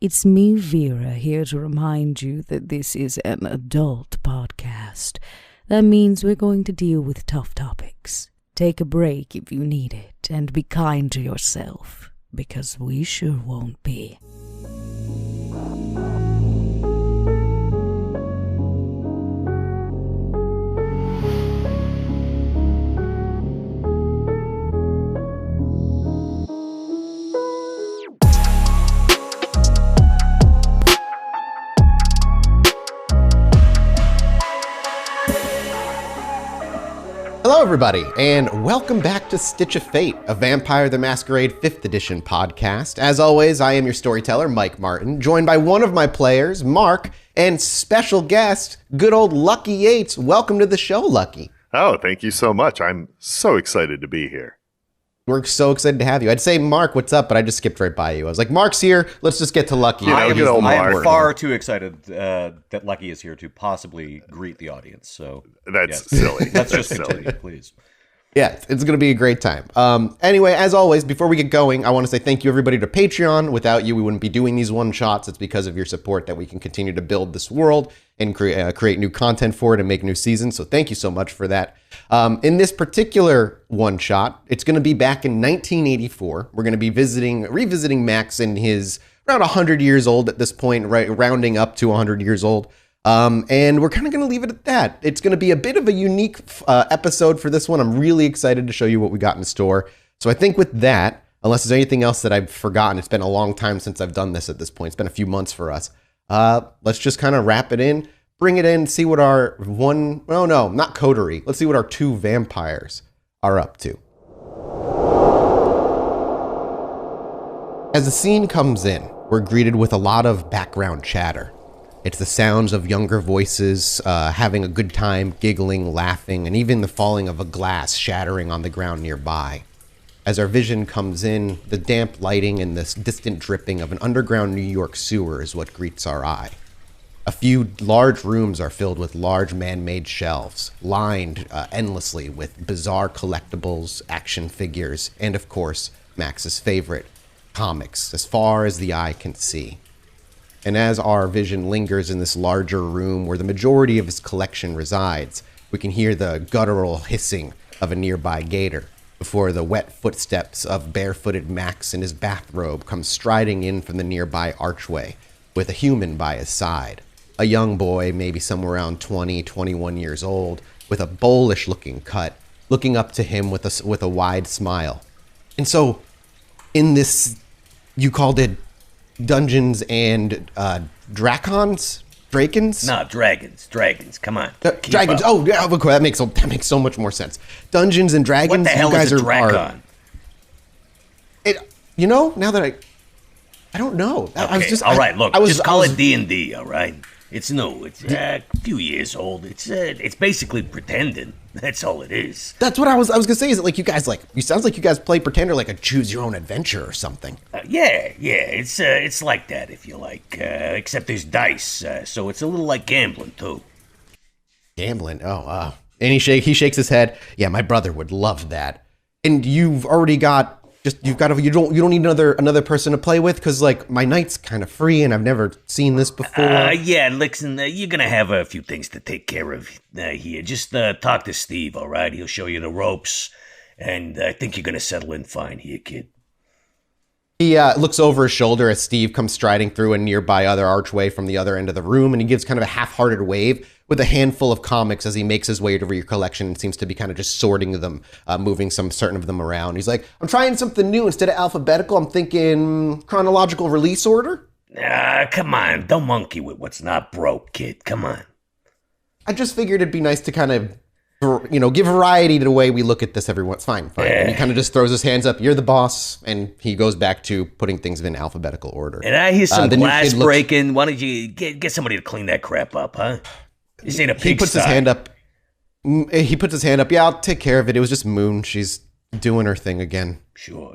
It's me, Vera, here to remind you that this is an adult podcast. That means we're going to deal with tough topics. Take a break if you need it, and be kind to yourself, because we sure won't be. Hello, everybody, and welcome back to Stitch of Fate, a Vampire the Masquerade 5th edition podcast. As always, I am your storyteller, Mike Martin, joined by one of my players, Mark, and special guest, good old Lucky Yates. Welcome to the show, Lucky. Oh, thank you so much. I'm so excited to be here. We're so excited to have you. I'd say, Mark, what's up? But I just skipped right by you. I was like, Mark's here. Let's just get to Lucky. I am far too excited that Lucky is here to possibly greet the audience. So that's silly. Let's just continue, please. Yeah, it's going to be a great time. Anyway, as always, before we get going, I want to say thank you, everybody, to Patreon. Without you, we wouldn't be doing these one-shots. It's because of your support that we can continue to build this world and create new content for it and make new seasons. So thank you so much for that. In this particular one-shot, it's going to be back in 1984. We're going to be revisiting Max in his around 100 years old at this point, right, rounding up to 100 years old. And we're kind of going to leave it at that. It's going to be a bit of a unique episode for this one. I'm really excited to show you what we got in store. So I think with that, unless there's anything else that I've forgotten, it's been a long time since I've done this at this point. It's been a few months for us. Let's just kind of wrap it in, bring it in, see what our not coterie. Let's see what our two vampires are up to. As the scene comes in, we're greeted with a lot of background chatter. It's the sounds of younger voices having a good time, giggling, laughing, and even the falling of a glass shattering on the ground nearby. As our vision comes in, the damp lighting and the distant dripping of an underground New York sewer is what greets our eye. A few large rooms are filled with large man-made shelves, lined endlessly with bizarre collectibles, action figures, and of course, Max's favorite, comics, as far as the eye can see. And as our vision lingers in this larger room where the majority of his collection resides, we can hear the guttural hissing of a nearby gator before the wet footsteps of barefooted Max in his bathrobe come striding in from the nearby archway with a human by his side. A young boy, maybe somewhere around 20, 21 years old, with a boyish-looking cut, looking up to him with a wide smile. And so, in this, you called it Dungeons and Dragons? No, dragons. Come on. Dragons. Up. Oh, yeah. Okay, that makes so much more sense. Dungeons and Dragons. What the hell you guys is a dragon? Now that I don't know. Okay. I was just all right. Look, just call it D&D. All right. It's new. It's a few years old. It's basically pretending. That's all it is. That's what I was gonna say. Is it like you guys sounds like you guys play Pretender like a choose your own adventure or something? Yeah. It's like that if you like. Except there's dice, so it's a little like gambling too. Gambling? Oh, and he shakes his head. Yeah, my brother would love that. And you've already got. You don't need another person to play with because like my night's kind of free and I've never seen this before. Yeah, listen, you're gonna have a few things to take care of here. Just talk to Steve, all right? He'll show you the ropes, and I think you're gonna settle in fine here, kid. He looks over his shoulder as Steve comes striding through a nearby other archway from the other end of the room, and he gives kind of a half-hearted wave with a handful of comics as he makes his way over your collection and seems to be kind of just sorting them, moving certain of them around. He's like, I'm trying something new. Instead of alphabetical, I'm thinking chronological release order. Come on. Don't monkey with what's not broke, kid. Come on. I just figured it'd be nice to kind of, give variety to the way we look at this every once. Fine. And he kind of just throws his hands up. You're the boss. And he goes back to putting things in alphabetical order. And I hear some glass breaking. Why don't you get somebody to clean that crap up, huh? This ain't a pigsty. He puts his hand up. Yeah, I'll take care of it. It was just Moon. She's doing her thing again. Sure.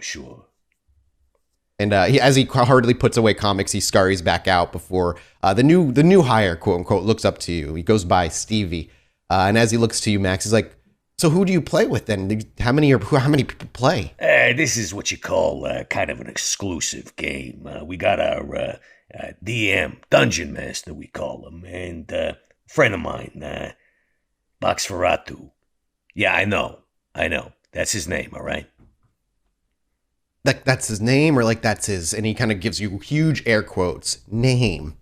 And as he hardly puts away comics, he scurries back out before the new hire, quote unquote, looks up to you. He goes by Stevie, and as he looks to you, Max, he's like, "So who do you play with then? How many people play?" This is what you call kind of an exclusive game. We got our DM, Dungeon Master, we call him, and friend of mine, Boxferatu. Yeah, I know. That's his name, all right? That's his name, or like that's his, and he kind of gives you huge air quotes, name.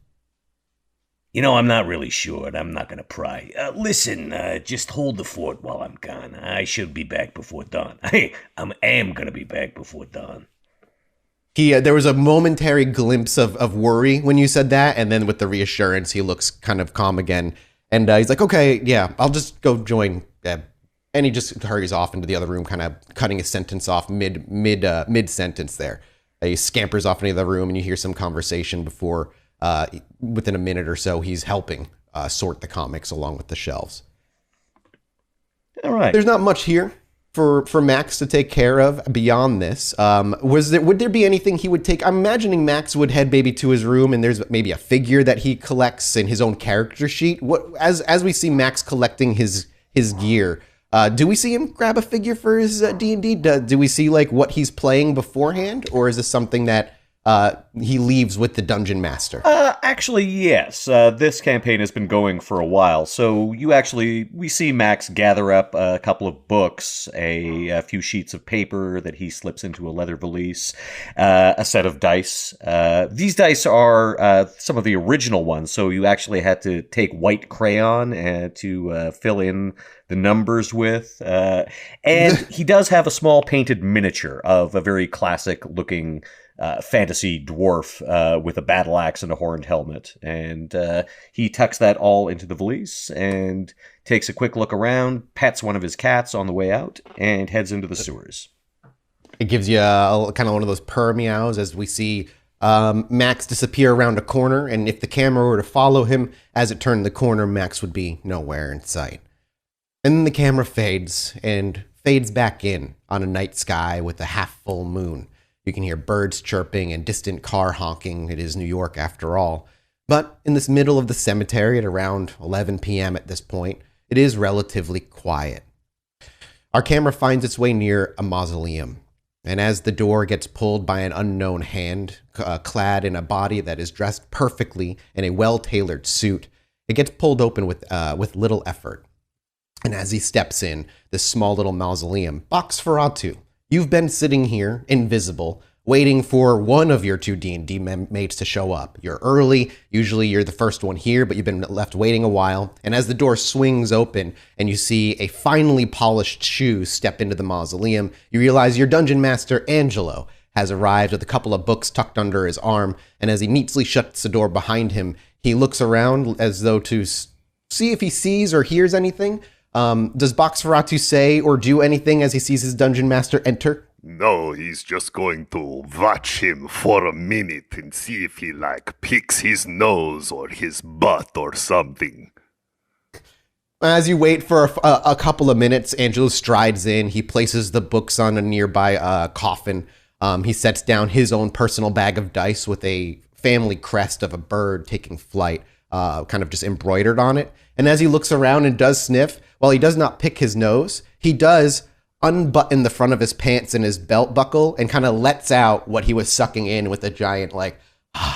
I'm not really sure, and I'm not going to pry. Listen, just hold the fort while I'm gone. I should be back before dawn. I am going to be back before dawn. There was a momentary glimpse of worry when you said that, and then with the reassurance, he looks kind of calm again. And he's like, okay, yeah, I'll just go join. And he just hurries off into the other room, kind of cutting his sentence off mid sentence there. He scampers off into the other room, and you hear some conversation before, within a minute or so, he's helping sort the comics along with the shelves. All right. There's not much here for Max to take care of beyond this. Would there be anything he would take? I'm imagining Max would head maybe to his room, and there's maybe a figure that he collects in his own character sheet. As we see Max collecting his gear, do we see him grab a figure for his D&D? Do we see like what he's playing beforehand, or is this something that he leaves with the dungeon master? Actually, yes. This campaign has been going for a while, so we see Max gather up a couple of books, a few sheets of paper that he slips into a leather valise, a set of dice. These dice are some of the original ones, so you actually had to take white crayon to fill in the numbers with. And he does have a small painted miniature of a very classic-looking fantasy dwarf with a battle axe and a horned helmet. And he tucks that all into the valise and takes a quick look around, pets one of his cats on the way out, and heads into the sewers. It gives you kind of one of those purr meows as we see Max disappear around a corner. And if the camera were to follow him as it turned the corner, Max would be nowhere in sight. And then the camera fades and fades back in on a night sky with a half full moon. You can hear birds chirping and distant car honking. It is New York after all. But in this middle of the cemetery at around 11 p.m. at this point, it is relatively quiet. Our camera finds its way near a mausoleum. And as the door gets pulled by an unknown hand, clad in a body that is dressed perfectly in a well-tailored suit, it gets pulled open with little effort. And as he steps in this small little mausoleum, Boxferatu, you've been sitting here, invisible, waiting for one of your two D&D mates to show up. You're early. Usually you're the first one here, but you've been left waiting a while. And as the door swings open and you see a finely polished shoe step into the mausoleum, you realize your dungeon master, Angelo, has arrived with a couple of books tucked under his arm. And as he neatly shuts the door behind him, he looks around as though to see if he sees or hears anything. Does Boxferatu say or do anything as he sees his dungeon master enter? No, he's just going to watch him for a minute and see if he, picks his nose or his butt or something. As you wait for a couple of minutes, Angelo strides in. He places the books on a nearby coffin. He sets down his own personal bag of dice with a family crest of a bird taking flight, kind of just embroidered on it. And as he looks around and does sniff, while he does not pick his nose, he does unbutton the front of his pants and his belt buckle and kind of lets out what he was sucking in with a giant,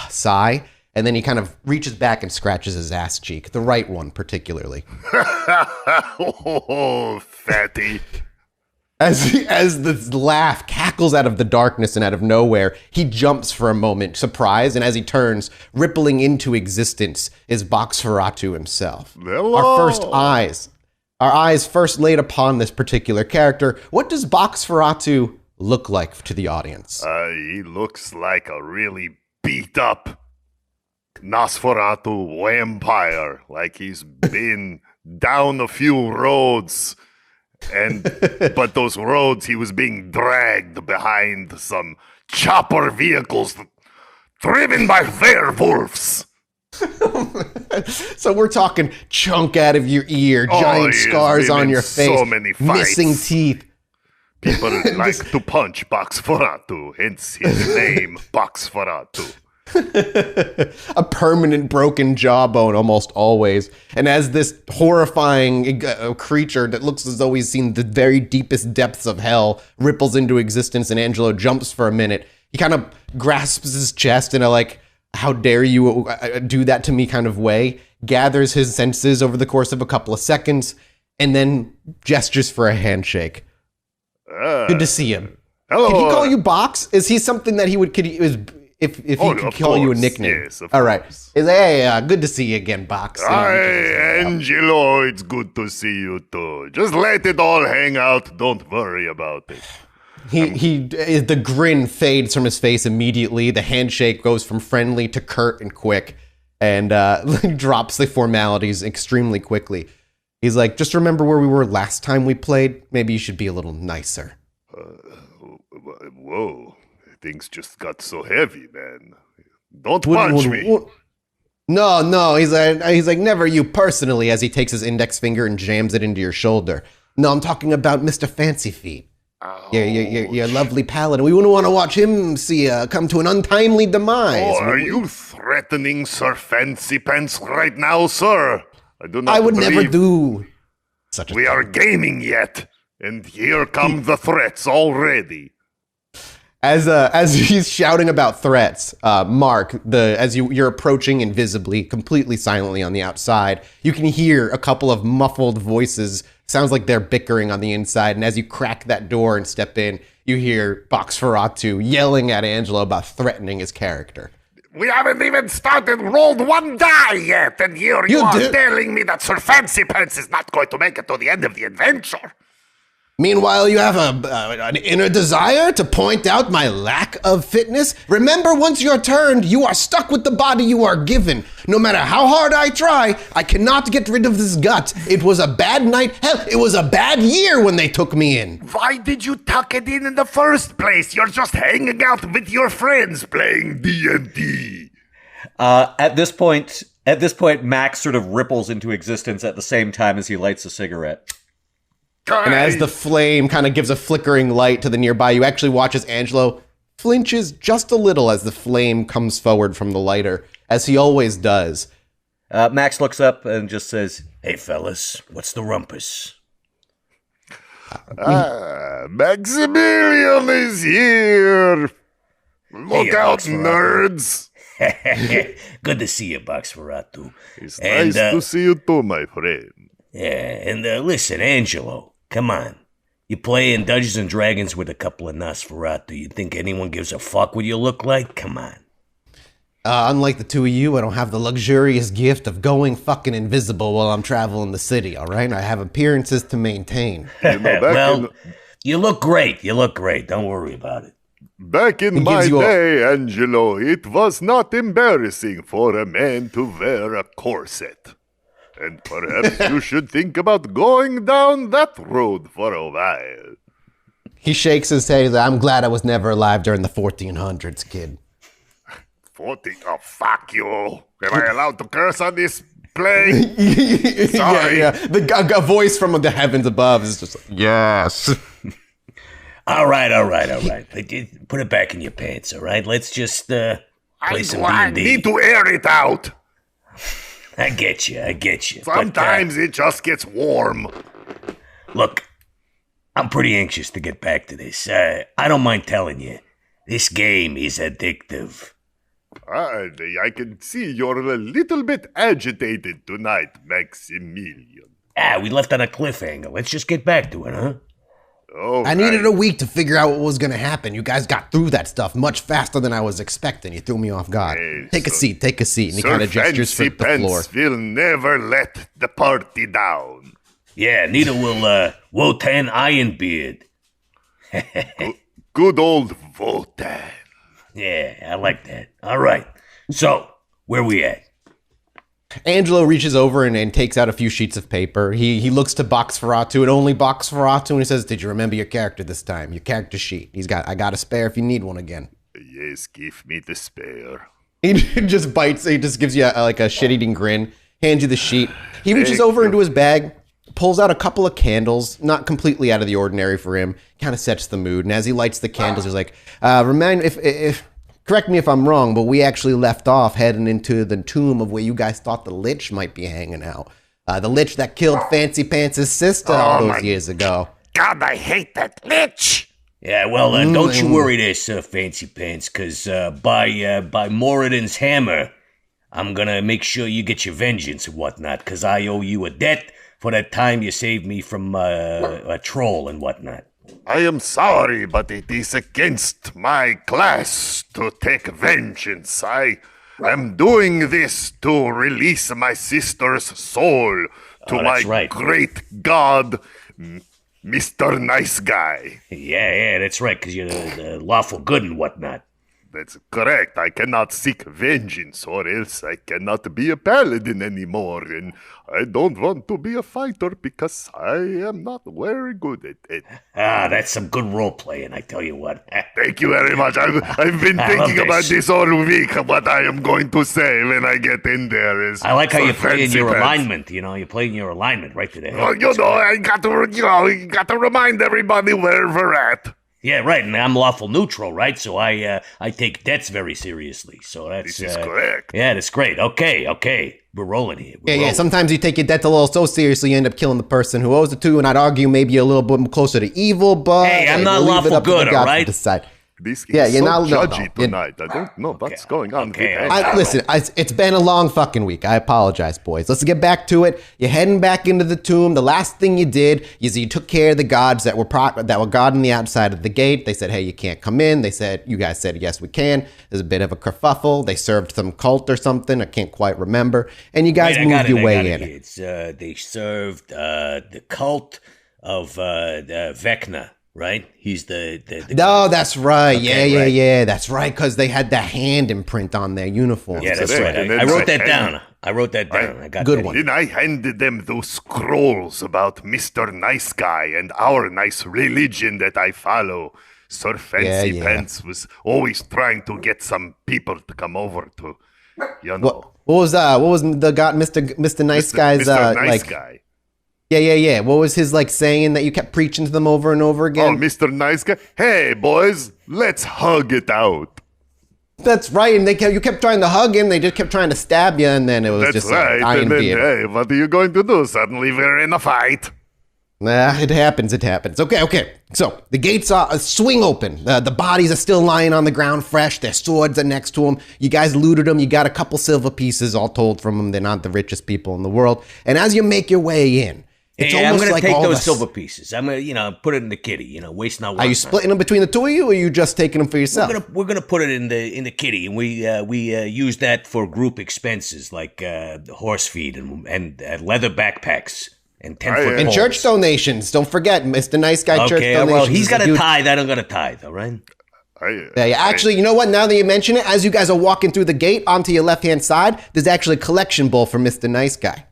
sigh. And then he kind of reaches back and scratches his ass cheek, the right one particularly. Oh, fatty. As the laugh cackles out of the darkness and out of nowhere, he jumps for a moment, surprised, and as he turns, rippling into existence, is Boxferatu himself. Hello. Our eyes first laid upon this particular character. What does Boxferatu look like to the audience? He looks like a really beat up Nosferatu vampire, like he's been down a few roads. But those roads, he was being dragged behind some chopper vehicles driven by werewolves. So we're talking chunk out of your ear, giant scars on your face, so many fights. Missing teeth. People like to punch Boxferatu, hence his name, Boxferatu. A permanent broken jawbone almost always. And as this horrifying creature that looks as though he's seen the very deepest depths of hell ripples into existence and Angelo jumps for a minute, he kind of grasps his chest in a how dare you do that to me kind of way, gathers his senses over the course of a couple of seconds, and then gestures for a handshake. Good to see him. Hello. Can he call you Box? Is he something that he would, if he could call you a nickname? Yes, of All right. course. Hey, good to see you again, Box. Hi, Angelo. It's good to see you too. Just let it all hang out. Don't worry about it. The grin fades from his face immediately. The handshake goes from friendly to curt and quick, and drops the formalities extremely quickly. He's like, just remember where we were last time we played? Maybe you should be a little nicer. Whoa. Things just got so heavy, man. Don't punch me. No. He's like, never you personally, as he takes his index finger and jams it into your shoulder. No, I'm talking about Mr. Fancy Feet. Your lovely paladin. We wouldn't want to watch him come to an untimely demise. Oh, are you threatening Sir Fancy Pants right now, sir? I would never do such a thing. We are gaming yet, and here come the threats already. As he's shouting about threats, Mark, as you're approaching invisibly, completely silently on the outside, you can hear a couple of muffled voices. Sounds like they're bickering on the inside, and as you crack that door and step in, you hear Boxferatu yelling at Angelo about threatening his character. We haven't even rolled one die yet, and here you are telling me that Sir Fancy Pants is not going to make it to the end of the adventure. Meanwhile, you have an inner desire to point out my lack of fitness. Remember, once you're turned, you are stuck with the body you are given. No matter how hard I try, I cannot get rid of this gut. It was a bad night. Hell, it was a bad year when they took me in. Why did you tuck it in the first place? You're just hanging out with your friends playing D&D. At this point, Max sort of ripples into existence at the same time as he lights a cigarette. And as the flame kind of gives a flickering light to the nearby, you actually watch as Angelo flinches just a little as the flame comes forward from the lighter, as he always does. Max looks up and just says, Hey, fellas, what's the rumpus? Maximilian is here. Look out, nerds. Good to see you, Boxferatu. It's nice to see you too, my friend. Yeah, and listen, Angelo, come on. You play in Dungeons and Dragons with a couple of Nosferatu. You think anyone gives a fuck what you look like? Come on. Unlike the two of you, I don't have the luxurious gift of going fucking invisible while I'm traveling the city, all right? I have appearances to maintain. You look great. You look great. Don't worry about it. Back in my day, Angelo, it was not embarrassing for a man to wear a corset. And perhaps you should think about going down that road for a while. He shakes his head. I'm glad I was never alive during the 1400s, kid. 40? Oh, fuck you. Am I allowed to curse on this play? Sorry. Yeah. A voice from the heavens above is just like, yes. All right. Put it back in your pants, all right? Let's just play some D&D. I need to air it out. I get you. Sometimes it just gets warm. Look, I'm pretty anxious to get back to this. I don't mind telling you, this game is addictive. I can see you're a little bit agitated tonight, Maximilian. We left on a cliffhanger. Let's just get back to it, huh? I needed a week to figure out what was going to happen. You guys got through that stuff much faster than I was expecting. You threw me off guard. Take a seat. And he kind of gestures for the floor. Will never let the party down. Yeah, neither will Wotan Ironbeard. Good old Wotan. Yeah, I like that. All right. So, where we at? Angelo reaches over and takes out a few sheets of paper. He looks to Boxferatu and only Boxferatu, and he says, "Did you remember your character this time? Your character sheet. I got a spare if you need one again." Yes, give me the spare. He just bites. He just gives you a shit-eating grin. Hands you the sheet. He reaches over into his bag, pulls out a couple of candles, not completely out of the ordinary for him. Kind of sets the mood. And as he lights the candles, he's like, correct me if I'm wrong, but we actually left off heading into the tomb of where you guys thought the Lich might be hanging out. The Lich that killed Fancy Pants' sister all those years ago. God, I hate that Lich! Yeah, well, don't you worry there, Sir Fancy Pants, because by Moradin's hammer, I'm gonna make sure you get your vengeance and whatnot, because I owe you a debt for that time you saved me from a troll and whatnot. I am sorry, but it is against my class to take vengeance. I am doing this to release my sister's soul to my great god, Mr. Nice Guy. Yeah, that's right, because you're the lawful good and whatnot. That's correct. I cannot seek vengeance, or else I cannot be a paladin anymore, and I don't want to be a fighter because I am not very good at it. That's some good role-playing, I tell you what. Thank you very much. I've been thinking about this all week, what I am going to say when I get in there. I like how you play in your alignment, you're playing your alignment right to the head. I got to remind everybody where we're at. Yeah, right, and I'm lawful neutral, right? So I take debts very seriously. So that's this is correct. Yeah, that's great. Okay, we're rolling here. Yeah. Sometimes you take your debt a little so seriously, you end up killing the person who owes it to you. And I'd argue maybe a little bit closer to evil, but hey, I'm not lawful good, all right? This is you're not judgy tonight. I don't know what's going on. Listen, it's been a long fucking week. I apologize, boys. Let's get back to it. You're heading back into the tomb. The last thing you did is you took care of the gods that were guarding the outside of the gate. They said, hey, you can't come in. You guys said, yes, we can. There's a bit of a kerfuffle. They served some cult or something. I can't quite remember. And you guys moved your way in. They served the cult of Vecna. Right? He's the No, that's right. Okay, yeah. That's right, because they had the hand imprint on their uniforms. Yeah, that's right. I wrote that down. I got good that one. Then I handed them those scrolls about Mr. Nice Guy and our nice religion that I follow. Sir Fancy Pants was always trying to get some people to come over to, What was the god, Mr. Nice Guy's Mr. Nice Guy. Yeah. What was his saying that you kept preaching to them over and over again? Oh, Mr. Nice Guy. Hey, boys, let's hug it out. That's right. And you kept trying to hug him. They just kept trying to stab you, and then it was just right. And then, hey, what are you going to do? Suddenly we're in a fight. Nah, it happens. Okay. So the gates swing open. The bodies are still lying on the ground fresh. Their swords are next to them. You guys looted them. You got a couple silver pieces all told from them. They're not the richest people in the world. And as you make your way in, it's I'm almost going like to take all those silver pieces. I'm going to, put it in the kitty, waste not. Are you splitting them between the two of you, or are you just taking them for yourself? We're going to put it in the kitty, and we use that for group expenses like horse feed and leather backpacks and 10-foot and church donations. Don't forget, Mr. Nice Guy church donations. Well, he's got a tithe. I don't got a tithe, all right? Actually, you know what? Now that you mention it, as you guys are walking through the gate onto your left-hand side, there's actually a collection bowl for Mr. Nice Guy.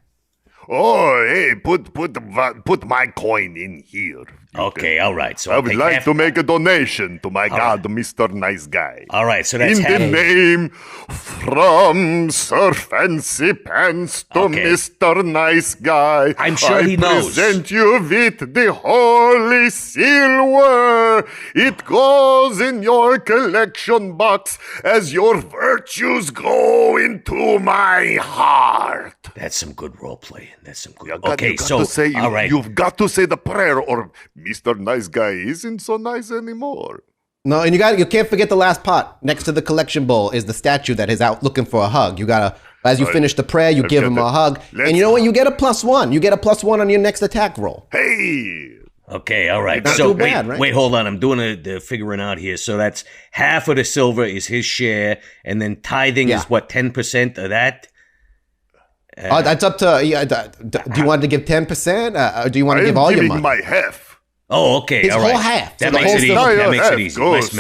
Oh, hey, put my coin in here. Okay, all right. So I would like to make a donation to my god, Mr. Nice Guy. All right, so that's in the name from Sir Fancy Pants to Mr. Nice Guy. I'm sure he knows. I present you with the holy silver. It goes in your collection box as your virtues go into my heart. That's some good role playing. That's some good. All right. You've got to say the prayer, or Mr. Nice Guy isn't so nice anymore. No, and you can't forget the last pot. Next to the collection bowl is the statue that is out looking for a hug. You gotta, as you finish the prayer, you give him a hug. And you know what? You get a +1. You get a +1 on your next attack roll. Hey! Okay, all right. Not so too bad, right? Wait, hold on. I'm doing the figuring out here. So that's half of the silver is his share, and then tithing is what, 10% of that? That's up to. Do you want to give 10%? Or do you want to give all your money? My half. Oh, okay. His all whole right. half. That so makes it easy. That makes it easy. Goes.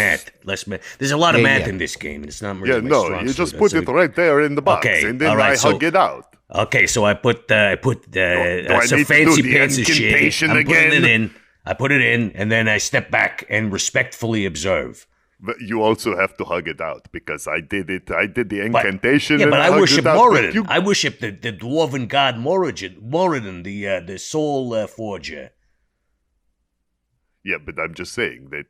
Less math. There's a lot of math in this game, and it's not really my strong you just suit. put it right there in the box, and then I hug it out. Okay, so I put some fancy pants' shit. I'm putting it in. I put it in, and then I step back and respectfully observe. But you also have to hug it out, because I did it. I did the incantation. But I worship Moradin. I worship the dwarven god Moradin, the soul forger. Yeah, but I'm just saying that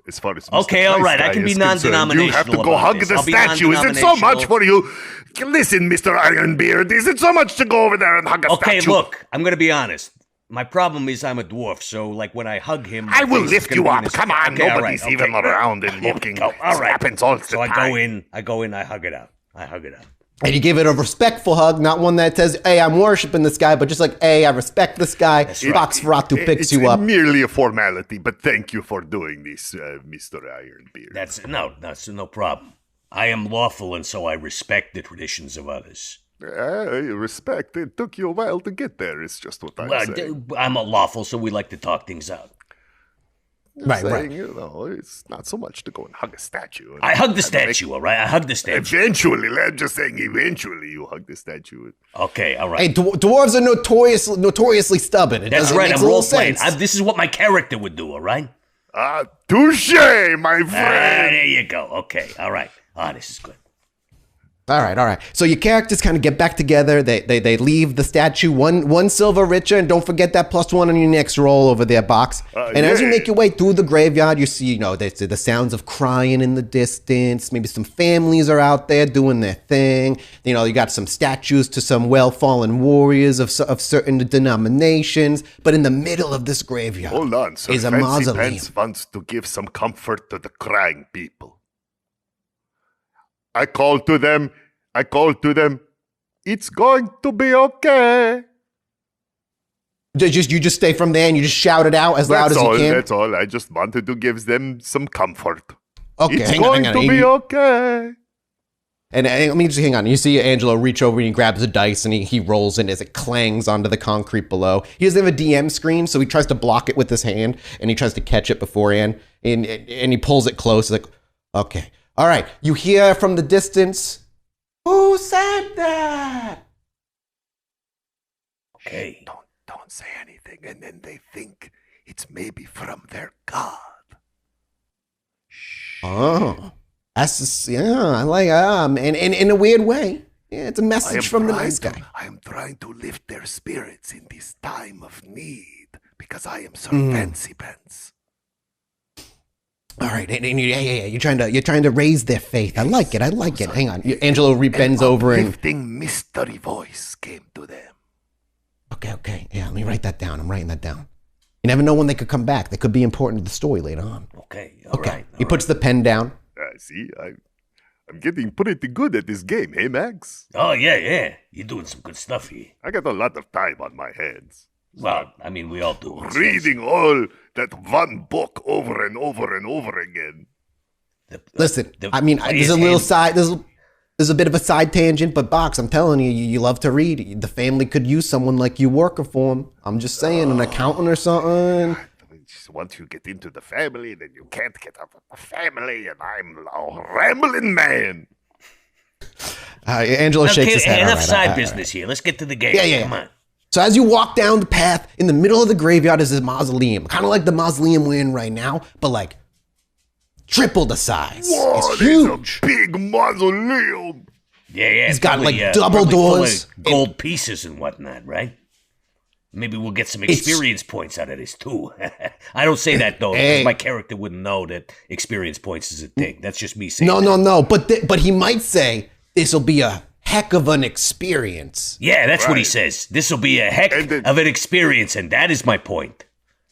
as far as okay, all right, I can be non-denominational. You have to go hug the statue. Is it so much for you? Listen, Mr. Ironbeard, is it so much to go over there and hug a statue? Okay, look, I'm going to be honest. My problem is I'm a dwarf, so like when I hug him, I will lift you up. Come on, Okay, nobody's even around and looking. All right. It happens all the So time. I go in, I hug it out. And you give it a respectful hug, not one that says, hey, I'm worshiping this guy, but just like, hey, I respect this guy. Boxferatu picks you up. It's merely a formality, but thank you for doing this, Mr. Ironbeard. That's no problem. I am lawful, and so I respect the traditions of others. Respect. It took you a while to get there. It's just what I'm saying. I'm a lawful, so we like to talk things out. Right. You know, it's not so much to go and hug a statue. I hug the statue, all right? I hug the statue. Eventually, I'm just saying, eventually you hug the statue. Okay, all right. Hey, dwarves are notoriously stubborn. That's right, I'm role-playing. This is what my character would do, all right? Touche, my friend. There you go. Okay, all right. This is good. All right. So your characters kind of get back together. They leave the statue one silver richer, and don't forget that +1 on your next roll over there, Box. As you make your way through the graveyard, you see, the sounds of crying in the distance. Maybe some families are out there doing their thing. You got some statues to some well-fallen warriors of certain denominations. But in the middle of this graveyard Hold on, sir. is a Fancy mausoleum. Pants wants to give some comfort to the crying people. I called to them. It's going to be okay. You just stay from there and you just shout it out as loud as you can? That's all. I just wanted to give them some comfort. Okay, it's hang going on. to be okay. And let me just hang on. You see Angelo reach over and he grabs a dice and he rolls it as it clangs onto the concrete below. He doesn't have a DM screen, so he tries to block it with his hand and he tries to catch it beforehand. And he pulls it close. Like, okay. All right. You hear from the distance, who said that? Okay. Don't say anything, and then they think it's maybe from their god. Shh. Oh. That's just, I like, and in a weird way. Yeah, it's a message from the nice guy. I am trying to lift their spirits in this time of need, because I am Sir Fancy Pants. All right, and you're trying to raise their faith. I like it. Hang on, Angelo bends over and uplifting mystery voice came to them. Okay. Yeah, let me write that down. I'm writing that down. You never know when they could come back. They could be important to the story later on. Okay. He puts the pen down. See, I'm getting pretty good at this game, hey Max? Oh yeah. You're doing some good stuff here. I got a lot of time on my hands. Well, I mean, we all do. Reading all that one book over and over and over again. Listen, there's a little side. There's a bit of a side tangent, but Box, I'm telling you, you love to read. The family could use someone like you working for them. I'm just saying, an accountant or something. Once you get into the family, then you can't get out of the family, and I'm a rambling man. Angelo shakes his head. Enough side business here. Let's get to the game. Yeah. Come on. So as you walk down the path, in the middle of the graveyard is a mausoleum. Kind of like the mausoleum we're in right now, but like triple the size. Whoa, it's huge. A big mausoleum. Yeah. He's got like double doors. Full of gold pieces and whatnot, right? Maybe we'll get some experience points out of this too. I don't say that though, because my character wouldn't know that experience points is a thing. That's just me saying. No. But he might say this will be a heck of an experience. Yeah, that's what he says. This will be a heck of an experience, and that is my point.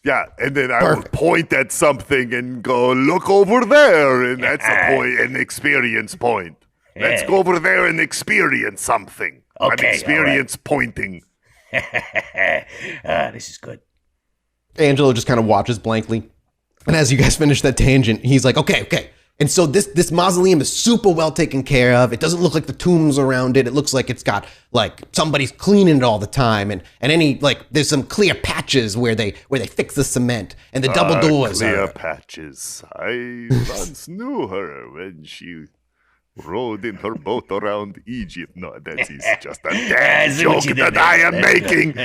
Yeah, and then I will point at something and go, look over there, and that's a point, an experience point. Let's go over there and experience something. Okay, an experience pointing. This is good. Angelo just kind of watches blankly. And as you guys finish that tangent, he's like, okay. And so this mausoleum is super well taken care of. It doesn't look like the tombs around it. It looks like it's got like somebody's cleaning it all the time. And any like there's some clear patches where they fix the cement and the double doors. Clear patches. I once knew her when she rode in her boat around Egypt. No, that is just a damn joke that I am making.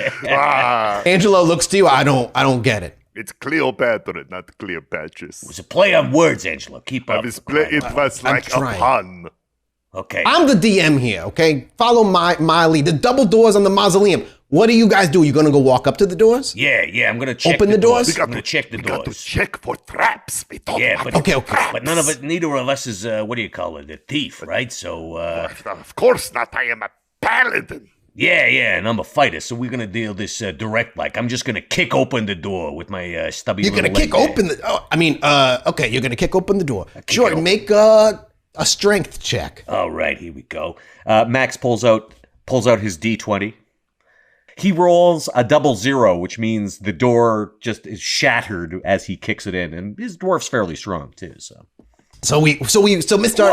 Angelo looks to you. I don't get it. It's Cleopatra, not clear patches. It was a play on words, Angelo. Keep up. It was like a pun. Okay. I'm the DM here, okay? Follow my lead. The double doors on the mausoleum. What do you guys do? You gonna go walk up to the doors? Yeah, I'm gonna check Open the doors? I'm gonna check the doors. We got to check for traps. Okay. But neither of us is, what do you call it, a thief, right? So, Of course not. I am a paladin. Yeah, and I'm a fighter, so we're gonna deal this direct. Like, I'm just gonna kick open the door with my stubby. You're gonna kick open the. Oh, I mean, okay. You're gonna kick open the door. Sure. Make a strength check. All right, here we go. Max pulls out his D20. He rolls a 00, which means the door just is shattered as he kicks it in, and his dwarf's fairly strong too. So Mr.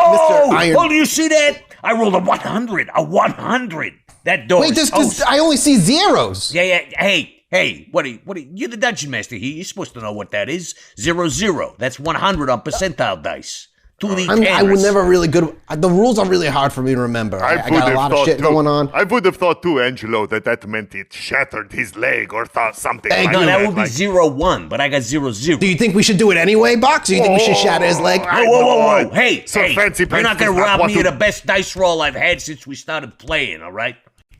Iron. Oh, do you see that? I rolled a 100. A 100. That door. Wait, I only see zeros. Yeah. Hey, what are you? You're the dungeon master here. You're supposed to know what that is. 00. That's 100 on percentile dice. I was never really good. The rules are really hard for me to remember. I got a lot of shit going on. I would have thought too, Angelo, that meant it shattered his leg or something. No, that would be 01, but I got 00. Do you think we should do it anyway, Box? Do you think we should shatter his leg? Whoa. Hey, Fancy you're not going to rob me of the best dice roll I've had since we started playing, all right?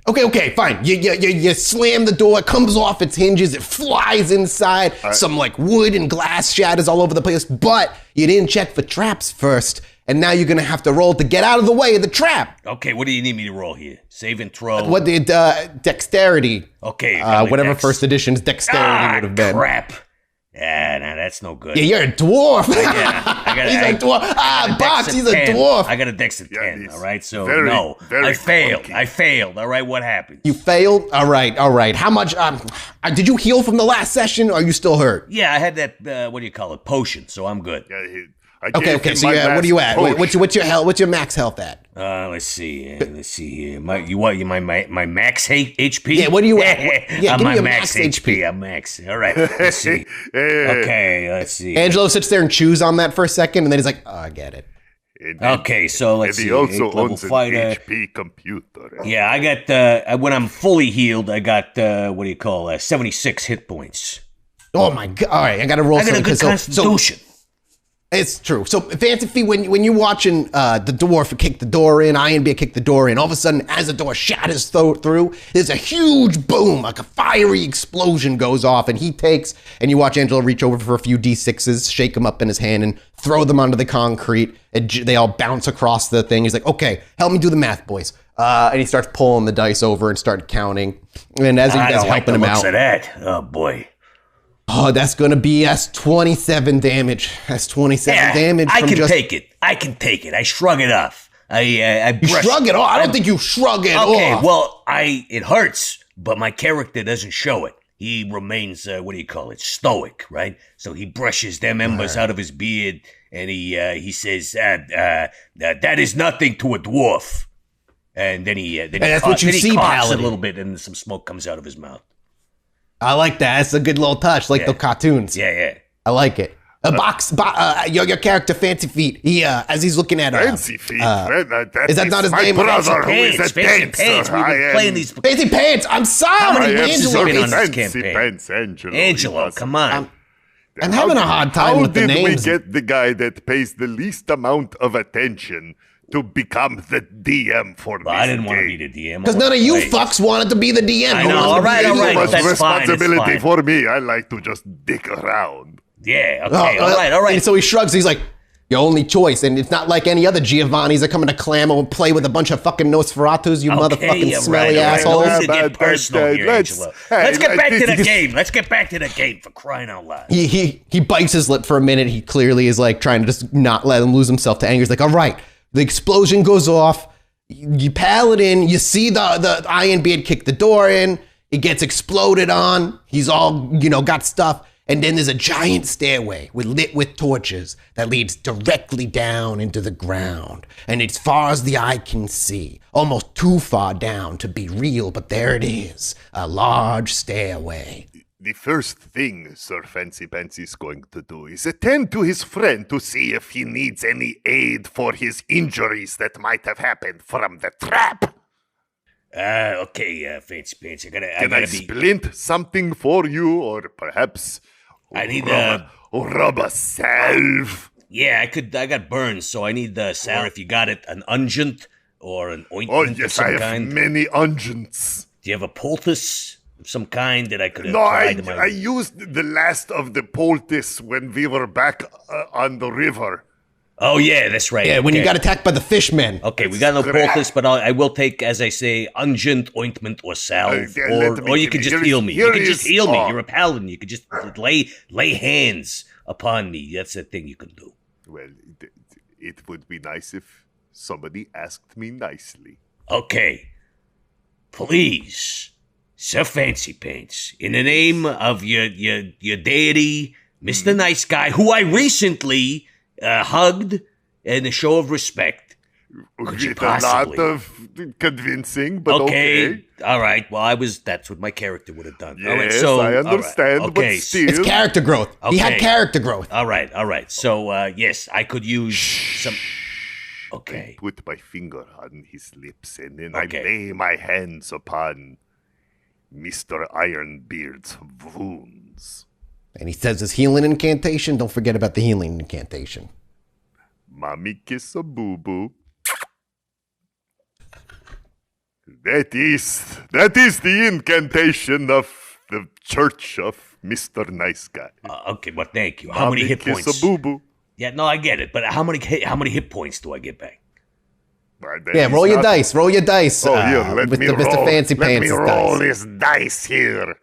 Okay, fine. You slam the door, it comes off its hinges, it flies inside, some like wood and glass shatters all over the place, but you didn't check for traps first, and now you're gonna have to roll to get out of the way of the trap. Okay, what do you need me to roll here? Save and throw? What did dexterity? Okay. Whatever first edition's dexterity would have been. Crap. Yeah, nah, that's no good. Yeah, you're a dwarf. He's a dwarf. Box, he's a dwarf. I got a dex of 10, all right? So, very I failed. clunky. I failed, all right? What happened? You failed? All right. How much, did you heal from the last session, or are you still hurt? Yeah, I had that, what do you call it, potion, so I'm good. Okay, so what are you at? What's your max health at? Let's see here. My max HP? Yeah, what are you at? Yeah, give me my your max HP. I'm max. All right, let's see. Okay, let's see. Angelo sits there and chews on that for a second, and then he's like, "Oh, I get it." Okay, so let's see. He also level owns an fighter. HP computer. Yeah, I got when I'm fully healed, I got 76 hit points. Oh my god! All right, I got to roll. I got a good constitution. It's true. So, Fancy Feet, when you're watching the dwarf kick the door in, Iron Bear kick the door in, all of a sudden, as the door shatters through, there's a huge boom, like a fiery explosion goes off, and you watch Angelo reach over for a few D6s, shake them up in his hand, and throw them onto the concrete, and they all bounce across the thing. He's like, okay, help me do the math, boys. And he starts pulling the dice over and start counting. And as he does, helping him out. Of that. Oh, boy. Oh, that's 27 damage. That's 27 damage. I can take it. I shrug it off. I shrug it off? I don't think you shrug it off. Okay, well, it hurts, but my character doesn't show it. He remains, stoic, right? So he brushes them embers out of his beard, and he says, that is nothing to a dwarf. And then he coughs a little bit, and some smoke comes out of his mouth. I like that. That's a good little touch, like the cartoons. Yeah. I like it. Your character, Fancy Feet. He as he's looking at Fancy Feet. Is that not his name? My brother, who is a Fancy Pants. We've been playing these. Fancy Pants. I'm sorry. How many games have you been on this Fancy campaign? Pants, Angelo. Angelo, come on. I'm having a hard time with the names. How did we get the guy that pays the least amount of attention to become the DM for this game? I didn't want to be the DM. Because none of you fucks wanted to be the DM. I know. All right. That's responsibility for me. I like to just dick around. Yeah. Okay. All right. And so he shrugs. He's like, your only choice. And it's not like any other Giovannis that come into Clammo and play with a bunch of fucking Nosferatus, you motherfucking smelly assholes. Let's get personal here, Angelo. Let's get back to the game. Let's get back to the game, for crying out loud. He bites his lip for a minute. He clearly is like trying to just not let him lose himself to anger. He's like, all right. The explosion goes off. You paladin, you see the Iron Beard kick the door in. It gets exploded on. He's all, got stuff. And then there's a giant stairway lit with torches that leads directly down into the ground. And as far as the eye can see, almost too far down to be real, but there it is, a large stairway. The first thing Sir Fancy Pants is going to do is attend to his friend to see if he needs any aid for his injuries that might have happened from the trap. Okay, Fancy Pants. Can I splint something for you, or perhaps I need rub a salve? Yeah, I got burns, so I need the salve. If you got it, an unguent or an ointment of some I have kind. many unguents. Do you have a poultice? Some kind that I could have tried. I used the last of the poultice when we were back on the river. Oh, yeah, that's right. Yeah, when you got attacked by the fishmen. Okay, we got no poultice, but I will take, as I say, unguent ointment or salve, or you can just heal me. You can just heal me. You're a paladin. You can just lay hands upon me. That's the thing you can do. Well, it would be nice if somebody asked me nicely. Okay, please, Sir Fancy Pants, in the name of your deity, Mr. Nice Guy, who I recently hugged in a show of respect. Could you possibly? A lot of convincing, but okay. All right. Well, that's what my character would have done. Yes, all right, so, I understand, but still. It's character growth. Okay. He had character growth. All right. So, yes, I could use some... Okay. I put my finger on his lips, and then I lay my hands upon Mr. Ironbeard's wounds. And he says his healing incantation. Don't forget about the healing incantation. Mommy kiss a boo-boo. That is the incantation of the Church of Mr. Nice Guy. Okay, well, thank you. How many hit points? Kiss a boo-boo. Yeah, no, I get it. But how many hit points do I get back? Yeah, roll your dice. Roll your dice. Oh, here, let with me the roll. Mr. Fancy Let Pants me roll dice. this dice here.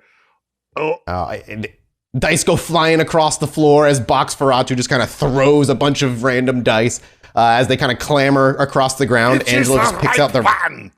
Oh, And dice go flying across the floor as Boxferatu just kind of throws a bunch of random dice as they kind of clamber across the ground. Angelo just picks out the... one.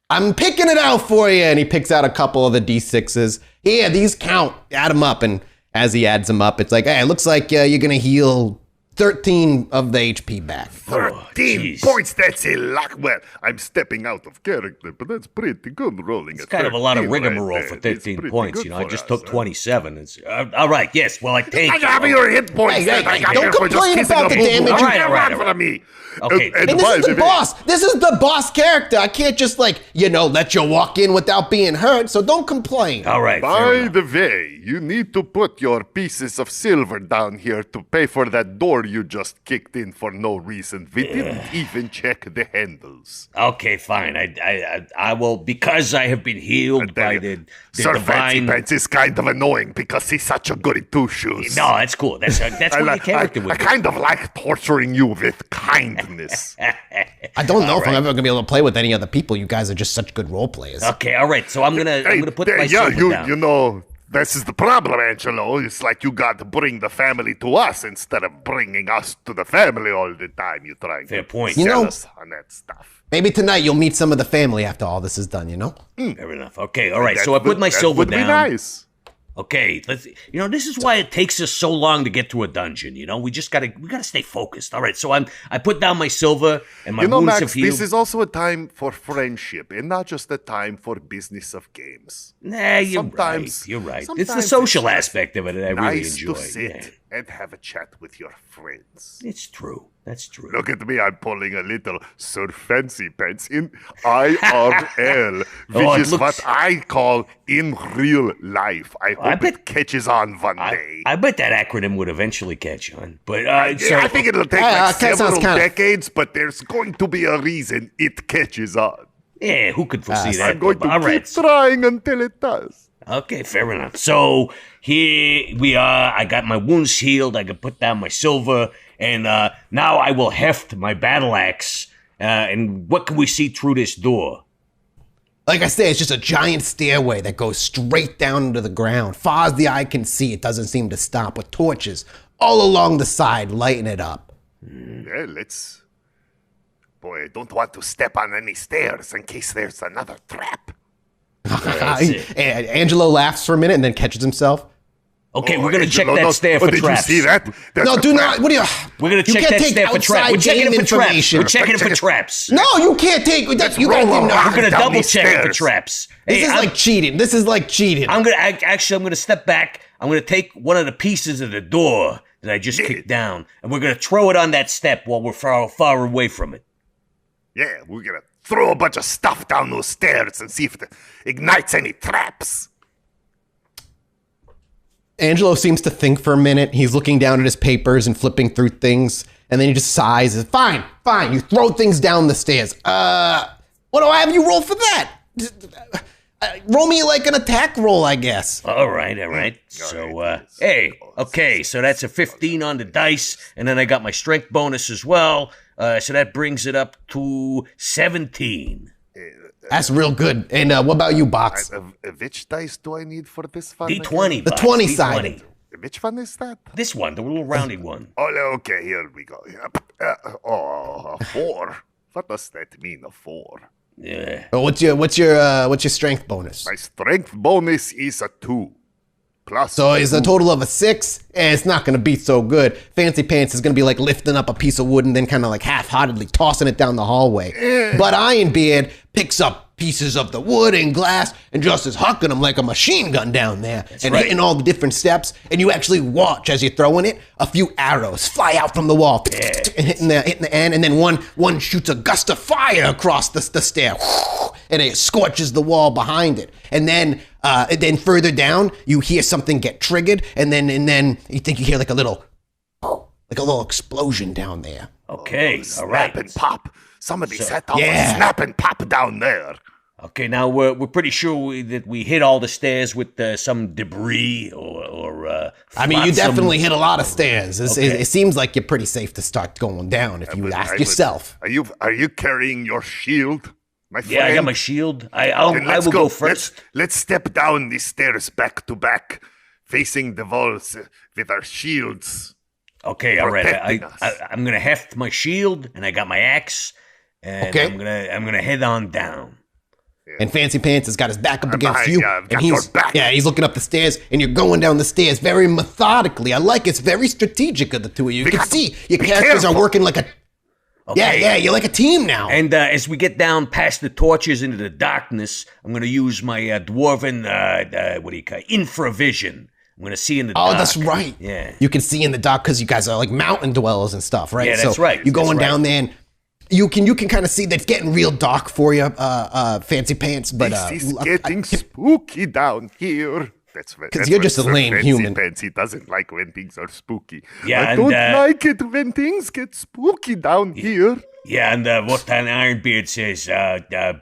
I'm picking it out for you. And he picks out a couple of the D6s. Here, these count. Add them up. And as he adds them up, it's like, hey, it looks like you're going to heal 13 of the HP back. 13 points, that's a lot. Well, I'm stepping out of character, but that's pretty good rolling. It's kind of a lot of rigmarole for 13 points. I just took 27. It's, all right, yes, well, I take it. I have your hit points. Don't complain about the damage. All right. For me. Okay, And this is the boss. This is the boss character. I can't just let you walk in without being hurt. So don't complain. all right. By the way, you need to put your pieces of silver down here to pay for that door you just kicked in for no reason. We didn't even check the handles. Okay, fine. I will, because I have been healed by the Sir Fancy divine... Pants is kind of annoying because he's such a goody two-shoes. No, that's cool. That's what your character would I do. kind of like torturing you with kindness. I don't know if I'm ever gonna be able to play with any other people. You guys are just such good role players. Okay, all right. So I'm gonna put my silver down. You know, this is the problem, Angelo. It's like you got to bring the family to us instead of bringing us to the family all the time. You're trying Fair to point. sell us on that stuff. Maybe tonight you'll meet some of the family after all this is done. Fair enough. Okay, all right. So I put my silver down. That would be nice. Okay, let's. This is why it takes us so long to get through a dungeon. We just gotta stay focused. All right, so I put down my silver and my wounds Max, have healed. this is also a time for friendship and not just a time for business of games. Nah, you're right. You're right. It's the social aspect of it that I really enjoy. Nice to sit and have a chat with your friends. It's true. That's true. Look at me, I'm pulling a little Sir Fancy Pants in IRL, which is what I call in real life. I hope it catches on one day. I bet that acronym would eventually catch on. But I think it'll take several decades, but there's going to be a reason it catches on. Yeah, who could foresee that? I'm going to keep trying until it does. Okay, fair enough. So here we are. I got my wounds healed. I can put down my silver. And now I will heft my battle axe. And what can we see through this door? Like I say, it's just a giant stairway that goes straight down into the ground. Far as the eye can see, it doesn't seem to stop, with torches all along the side lighting it up. Yeah, Boy, I don't want to step on any stairs in case there's another trap. Angelo laughs for a minute and then catches himself. Okay, we're gonna check that stair for traps. Did you see that? No, do not. What are you? We're gonna check that stair for traps. We're checking it for traps. We're checking it for traps. No, you can't take. You guys didn't know. We're gonna double check it for traps. This is like cheating. This is like cheating. I'm gonna step back. I'm gonna take one of the pieces of the door that I just kicked down, and we're gonna throw it on that step while we're far away from it. Yeah, we're gonna throw a bunch of stuff down those stairs and see if it ignites any traps. Angelo seems to think for a minute. He's looking down at his papers and flipping through things, and then he just sighs. Fine. You throw things down the stairs. What do I have you roll for that? Roll me like an attack roll, I guess. All right. So, hey, okay, so that's a 15 on the dice, and then I got my strength bonus as well, so that brings it up to 17. That's real good. And what about you, Box? Which dice do I need for this one? D20, The Box, 20 D20. sided. Which one is that? This one, the little rounded one. Oh, okay, here we go. A 4. What does that mean, a 4? Yeah. What's your strength bonus? My strength bonus is a 2. Plus So it's a 2. total of a 6, and it's not gonna be so good. Fancy Pants is gonna be like lifting up a piece of wood and then kind of like half-heartedly tossing it down the hallway. But Ironbeard picks up pieces of the wood and glass and just is hucking them like a machine gun down there and right. hitting all the different steps. And you actually watch as you're throwing it, a few arrows fly out from the wall and hitting the end, and then one shoots a gust of fire across the stair, and it scorches the wall behind it. And then further down, you hear something get triggered, and then you think you hear like a little explosion down there. Okay, all Snap right. and pop. Somebody set off a snap and pop down there. Okay, now we're pretty sure that we hit all the stairs with some debris or I mean, you flotsam. definitely hit a lot of stairs. Okay. It seems like you're pretty safe to start going down if you ask yourself. Are you carrying your shield, my friend? Yeah, I got my shield. I Then will let's go first. Let's step down these stairs back to back, facing the walls with our shields. Okay, all right. protecting us. I'm gonna heft my shield, and I got my axe, and Okay. I'm gonna head on down. And Fancy Pants has got his back up I'm against behind you, you. I've and got he's your back. he's looking up the stairs, and you're going down the stairs very methodically. I like it's very strategic of the two of you. You can see your characters are careful. working like a Okay. you're like a team now. And as we get down past the torches into the darkness, I'm gonna use my dwarven what do you call it? Infravision. I'm gonna see in the dark. Oh, that's right. Yeah. You can see in the dark because you guys are like mountain dwellers and stuff, right? Yeah, that's so right. You're That's going right. down there, and you can kind of see that it's getting real dark for you, Fancy Pants. But This is getting spooky down here. That's you're just a lame human. He doesn't like when things are spooky. Yeah, I and, don't like it when things get spooky down here. Yeah, and what an Ironbeard says,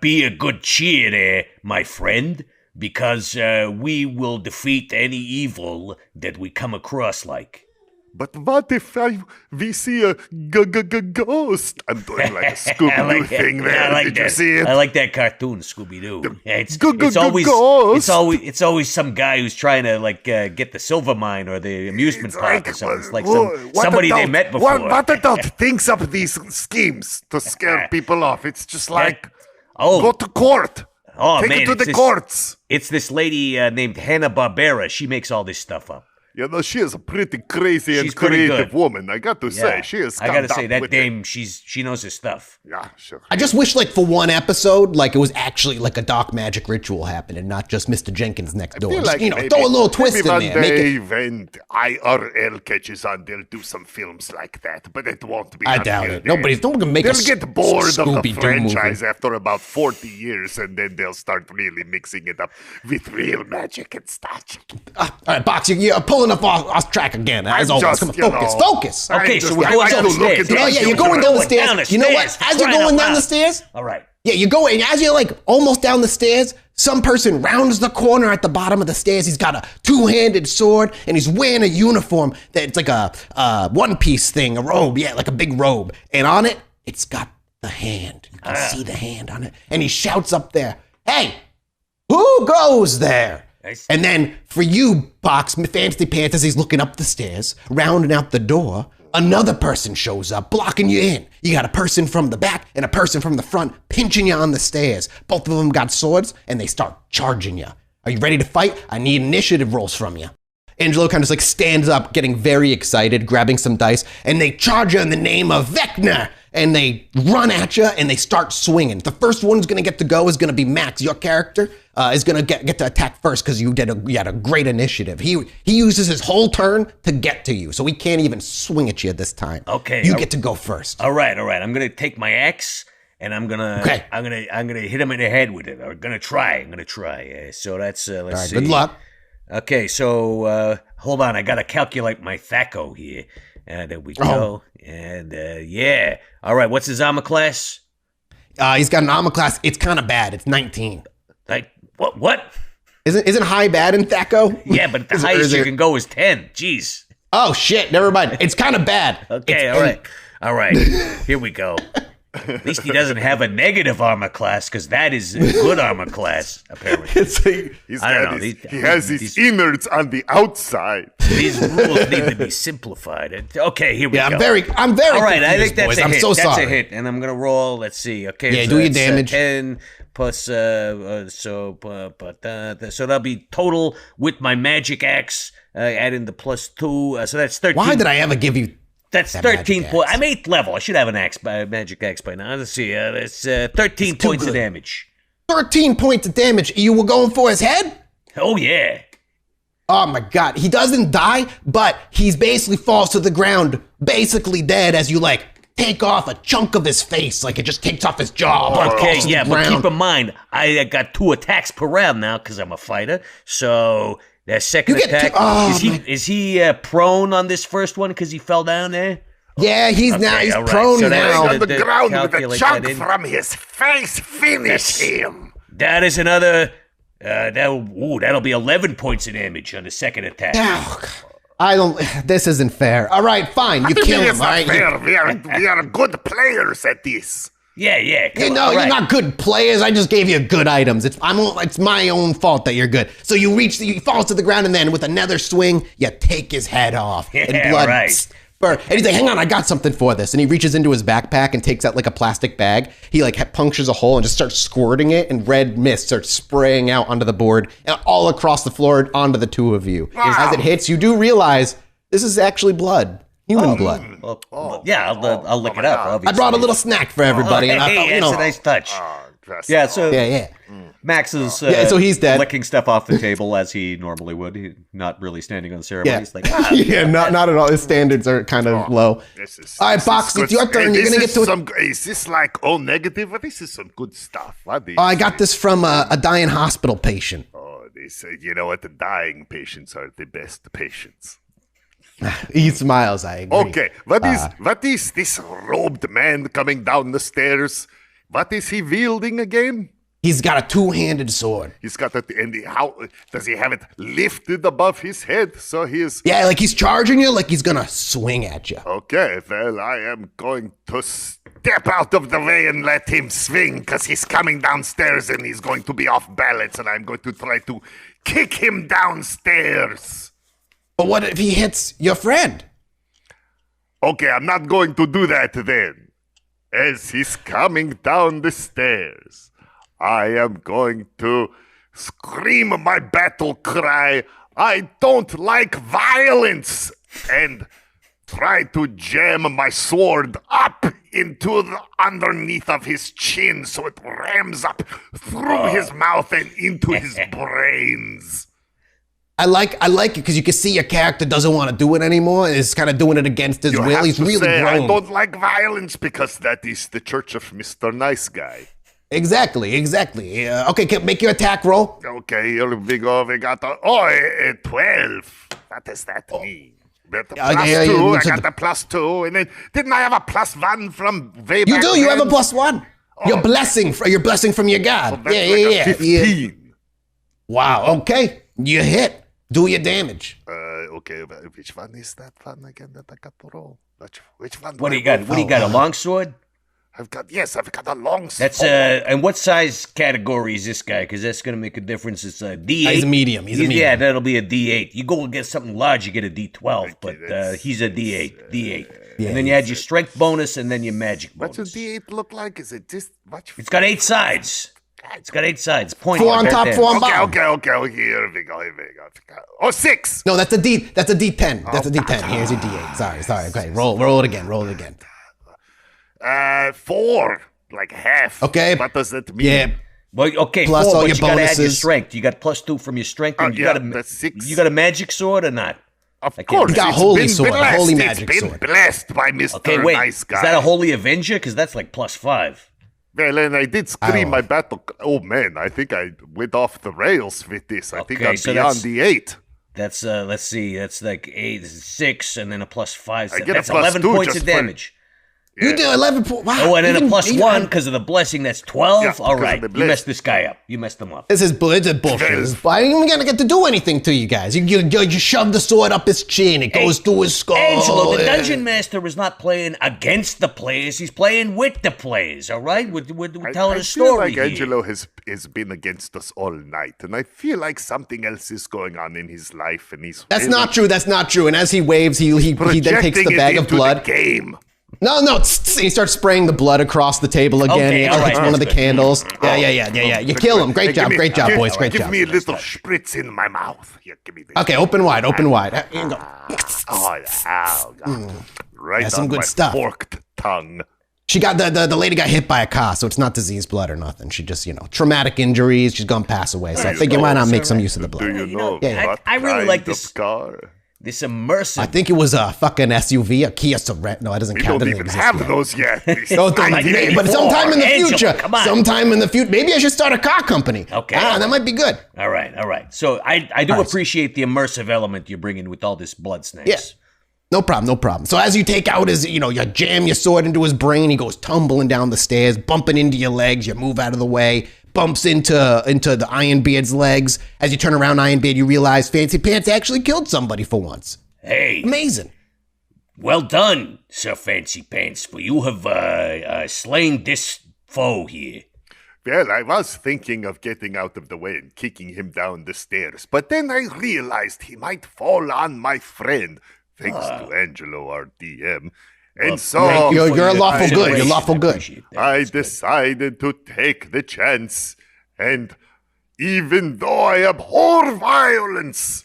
be a good cheer there, my friend, because we will defeat any evil that we come across like. But what if we see a ghost? I'm doing like a Scooby-Doo thing there. Yeah, I like Did that. you see it? I like that cartoon, Scooby-Doo. Yeah, Ghost. it's always some guy who's trying to get the silver mine or the amusement park or something. It's like what somebody they adult- met before. What adult thinks up these schemes to scare people off? It's just like, Oh. go to court. Oh, Take man, it to it's the this- courts. It's this lady named Hanna-Barbera. She makes all this stuff up. You know, she is a pretty crazy She's and pretty creative good. woman. I got to Yeah. say, she is. I gotta say come that with dame. She knows her stuff. it. Yeah, sure. I just wish, like, for one episode, like, it was actually like a dark magic ritual happening, not just Mr. Jenkins next door. feel Just, like you know, maybe- throw a little twist in maybe there. one Make day it. when IRL catches on, they'll do some films like that, but it won't be. I until doubt it. then. No one's gonna make a They'll get bored of the Scooby-Doo franchise movie. after about 40 years, and then they'll start really mixing it up with real magic and stuff. All right, Box, you're pulling up off track again. As I'm always, just, come on, you focus, know, focus. I Okay, just- so we're I going like down to the look stairs. into Yeah, the yeah, you're future. going down the Going stairs. down the You know what? stairs, As you're crying going out down the loud. stairs, All right. yeah, you're going, as you're like almost down the stairs, some person rounds the corner at the bottom of the stairs. He's got a two-handed sword, and he's wearing a uniform that's like a one-piece thing, a robe, yeah, like a big robe. And on it, it's got the hand. You can see the hand on it. And he shouts up there, "Hey, who goes there?" And then for you, Box, Fancy Pants, as he's looking up the stairs, rounding out the door, another person shows up, blocking you in. You got a person from the back and a person from the front pinching you on the stairs. Both of them got swords, and they start charging you. Are you ready to fight? I need initiative rolls from you. Angelo kind of just like stands up, getting very excited, grabbing some dice, and they charge you in the name of Vecna. And they run at you, and they start swinging. The first one who's going to get to go is going to be Max. Your character is going to get to attack first because you had a great initiative. He uses his whole turn to get to you, so he can't even swing at you this time. Okay, you get to go first. All right. I'm gonna take my axe and I'm gonna hit him in the head with it. I'm gonna try. So that's let's All right, see. good luck. Okay, so hold on. I gotta calculate my THACO here. There we go. And yeah. All right. What's his armor class? He's got an armor class. It's kind of bad. It's 19. What? Isn't high bad in THAC0? Yeah, but the highest you can go is 10. Jeez. Oh, shit. Never mind. It's kind of bad. Okay, all right. Here we go. At least he doesn't have a negative armor class, because that is a good armor class, apparently. He has his innards on the outside. These rules need to be simplified. Okay, here we go. I'm very all right, I think that's boys. a I'm hit. so That's sorry. a hit, and I'm gonna roll. Let's see. Okay, Yeah, so do your it's, damage. 10 plus so that'll be total with my magic axe. Add in the +2, so that's 13. Why did I ever give you... That's that 13 magic points. axe? I'm 8th level. I should have an magic axe by now. Let's see. That's 13 too points of good. damage. 13 points of damage. You were going for his head? Oh, yeah. Oh my god. He doesn't die, but he's basically falls to the ground, basically dead as you, like, take off a chunk of his face. Like, it just takes off his jaw. Okay, yeah, but keep in mind, I got 2 attacks per round now because I'm a fighter. So that second You get attack, two- is he prone on this first one because he fell down there? Yeah, he's Okay, he's all right. prone So that's now. On the ground with a calculate chunk that in. from his face. Finish him. That is another. That'll be 11 points of damage on the second attack. Oh, I don't... This isn't fair. All right, fine. You kill him, It's all not right? fair. We are good players at this. Yeah. Come on, No, all you're right. not good players. I just gave you good items. It's my own fault that you're good. So he falls to the ground, and then with another swing, you take his head off, Yeah, and blood. right. And he's like, "Hang on, I got something for this." And he reaches into his backpack and takes out like a plastic bag. He like punctures a hole and just starts squirting it, and red mist starts spraying out onto the board and all across the floor onto the two of you. Wow. As it hits, you do realize this is actually blood, human blood. Well, yeah, I'll lick it up. I Obviously. brought a little snack for everybody, and I thought, Hey, that's a nice touch. Yeah, so yeah. Max is so he's dead. licking stuff off the table as he normally would. He's not really standing on the ceremony. Yeah, He's like, yeah, not at all. His standards are kind of low. All right, Box, it's your turn. You're gonna get to it. Is this like all negative? This is some good stuff. I got this from a dying hospital patient. Oh, they say, you know what? The dying patients are the best patients. He smiles. I agree. Okay, what is this robed man coming down the stairs? What is he wielding again? He's got a two-handed sword. He's got it, how does he have it lifted above his head? So he is. Yeah, like he's charging you, like he's gonna swing at you. Okay, well, I am going to step out of the way and let him swing, because he's coming downstairs and he's going to be off balance, and I'm going to try to kick him downstairs. But what if he hits your friend? Okay, I'm not going to do that then. As he's coming down the stairs, I am going to scream my battle cry, "I don't like violence!" and try to jam my sword up into the underneath of his chin so it rams up through his mouth and into his brains. I like it because you can see your character doesn't want to do it anymore. And is kind of doing it against his You will. have He's to really say, grown. I don't like violence, because that is the church of Mr. Nice Guy. Exactly. Okay, make your attack roll. Okay, here we go. We got a 12. What does that mean? But the plus yeah, 2, I so got the plus 2, and then didn't I have a +1 from way You back do. You have a then? +1. Your blessing from your god. That's Yeah, like yeah. a 15. Wow. Okay, you hit. Do your damage. Okay, which one is that one again that I got to roll? Which one? what do you got? What do you got? A longsword? I've got a long sword. That's and what size category is this guy? Because that's gonna make a difference. It's a D8. He's a medium. He's a medium. Yeah, that'll be a D8. You go against something large, you get a D12, but he's a D8. And then you add your strength bonus and then your magic bonus. What's a D8 look like? Is it just what? It's got 8 sides. Point 4 on top, 4 on bottom. Okay. Here we go. Oh, 6. No, that's a D10. That's a D10. Here's your D8. Sorry. Okay, roll it again. 4, like half. Okay. What does that mean? Yeah. Well, okay, Plus 4, all but your you gotta add your bonuses. strength. You got +2 from your strength, and that's 6. You got a magic sword or not? Of course. You got it's holy been sword, blessed. holy It's magic been sword. blessed by Mr. Okay, wait. Nice Guy. Is that a holy avenger? Because that's like +5. Well, and I did scream my battle. Oh man, I think I went off the rails with this. I think Okay, I'm so beyond that's- the 8. That's let's see, that's like 8, 6, and then a +5. I get a That's plus 11 2 points just of for- damage. You do 11 points. Wow. Oh, and then a Even- plus even- 1 because of the blessing. That's 12. Yeah, All because right, of the you blessing. messed this guy up. You messed him up. This is bullshit. I ain't even gonna get to do anything to you guys. You shove the sword up his chin. It goes through his skull. Angelo, the dungeon master is not playing against the players. He's playing with the players. All right, we're telling I a story feel like here. Angelo has been against us all night, and I feel like something else is going on in his life, and he's That's really not true. That's not true. And as he waves, he then takes projecting the it bag of into blood. The game. No, he starts spraying the blood across the table again. Okay, He all hits right, one of the that's good. candles. Yeah. You kill him. Great job, boys. Great Give job. me a little spritz in my mouth. Here, give me this. Okay, open wide. Here you go. Oh, yeah. Right That's some on good my stuff. forked tongue. She got the lady got hit by a car, so it's not disease blood or nothing. She just traumatic injuries. She's gonna pass away. So I figure why not make some use of the Do blood? you know Yeah, what I really kind like of this- car? This immersive. I think it was a fucking SUV, a Kia Sorento. No, it doesn't We count. don't It even doesn't have exist yet. those yet. Those don't- but sometime in the Angelo, future, come on. sometime in the future, maybe I should start a car company. Okay. That might be good. All right. So I do appreciate the immersive element you're bringing with all this blood snakes. Yeah. No problem. So as you take out his, you jam your sword into his brain, he goes tumbling down the stairs, bumping into your legs. You move out of the way, bumps into the Ironbeard's legs. As you turn around, Ironbeard, you realize Fancy Pants actually killed somebody for once. Hey, Amazing. well done, Sir Fancy Pants, for you have slain this foe here. Well, I was thinking of getting out of the way and kicking him down the stairs, but then I realized he might fall on my friend, thanks to Angelo, our DM. And so Thank you for You're your lawful good. You're consideration. lawful I good. appreciate that. I That's good. decided to take the chance, and even though I abhor violence,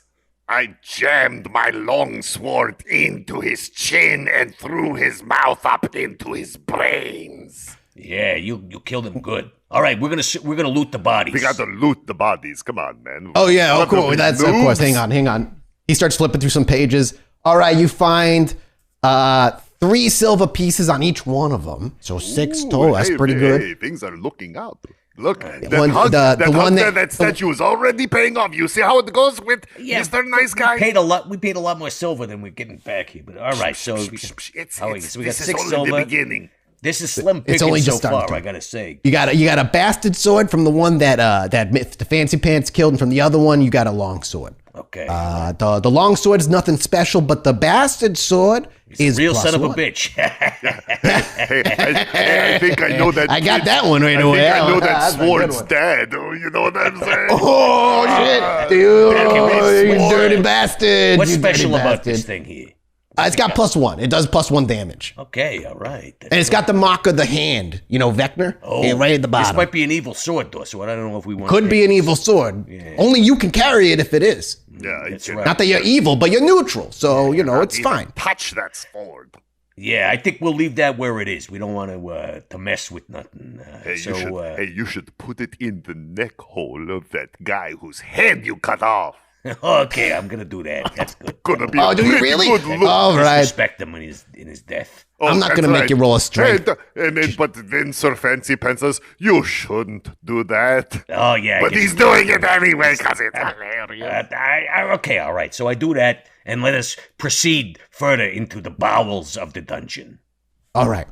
I jammed my longsword into his chin and threw his mouth up into his brains. Yeah, you killed him good. All right, we're gonna loot the bodies. We got to loot the bodies. Come on, man. Oh yeah, What cool. are we, That's of course. noobs? Hang on. He starts flipping through some pages. All right, you find 3 silver pieces on each one of them. So 6 total. That's Hey, pretty hey, good. hey, things are looking up. Look, that one- hug, the that, one hug that- that statue is already paying off. You see how it goes with Mr. Nice Guy? We paid a lot more silver than we're getting back here. But all right, so we got It's, so we got this is 6 only silver. the beginning. This is slim It's pickings only so just starting far. to- I gotta say. You got a bastard sword from the one that the Fancy Pants killed, and from the other one you got a long sword. Okay, The long sword is nothing special, but the bastard sword is real plus son of a 1. bitch. Hey, I think I know that. I got kid. that one right I away. think I know that That's a good sword's one. dad. Oh, you know what I'm saying? Oh shit, dude! You sword. dirty bastard! What's you dirty special about bastard. this thing here? It's got plus 1. It does plus 1 damage. Okay, all right. And it's got the mark of the hand, Vector, right at the This bottom. might be an evil sword, though, so I don't know if we want. Could be an evil sword. Only you can carry it if it is. Yeah, That's you right. Not that you're evil, but you're neutral, so it's even fine. Touch that sword. Yeah, I think we'll leave that where it is. We don't want to mess with nothing. Hey, So you should put it in the neck hole of that guy whose head you cut off. okay, I'm gonna do that. That's good. Gonna be Oh, a do you pretty really? good look. All right. Respect him in his death. Oh, I'm not that's gonna make you roll a strength. But then Sir Fancy Pants says, you shouldn't do that. Oh yeah, I But guess- he's doing it anyway because it's hilarious. okay, all right. So I do that, and let us proceed further into the bowels of the dungeon. All right.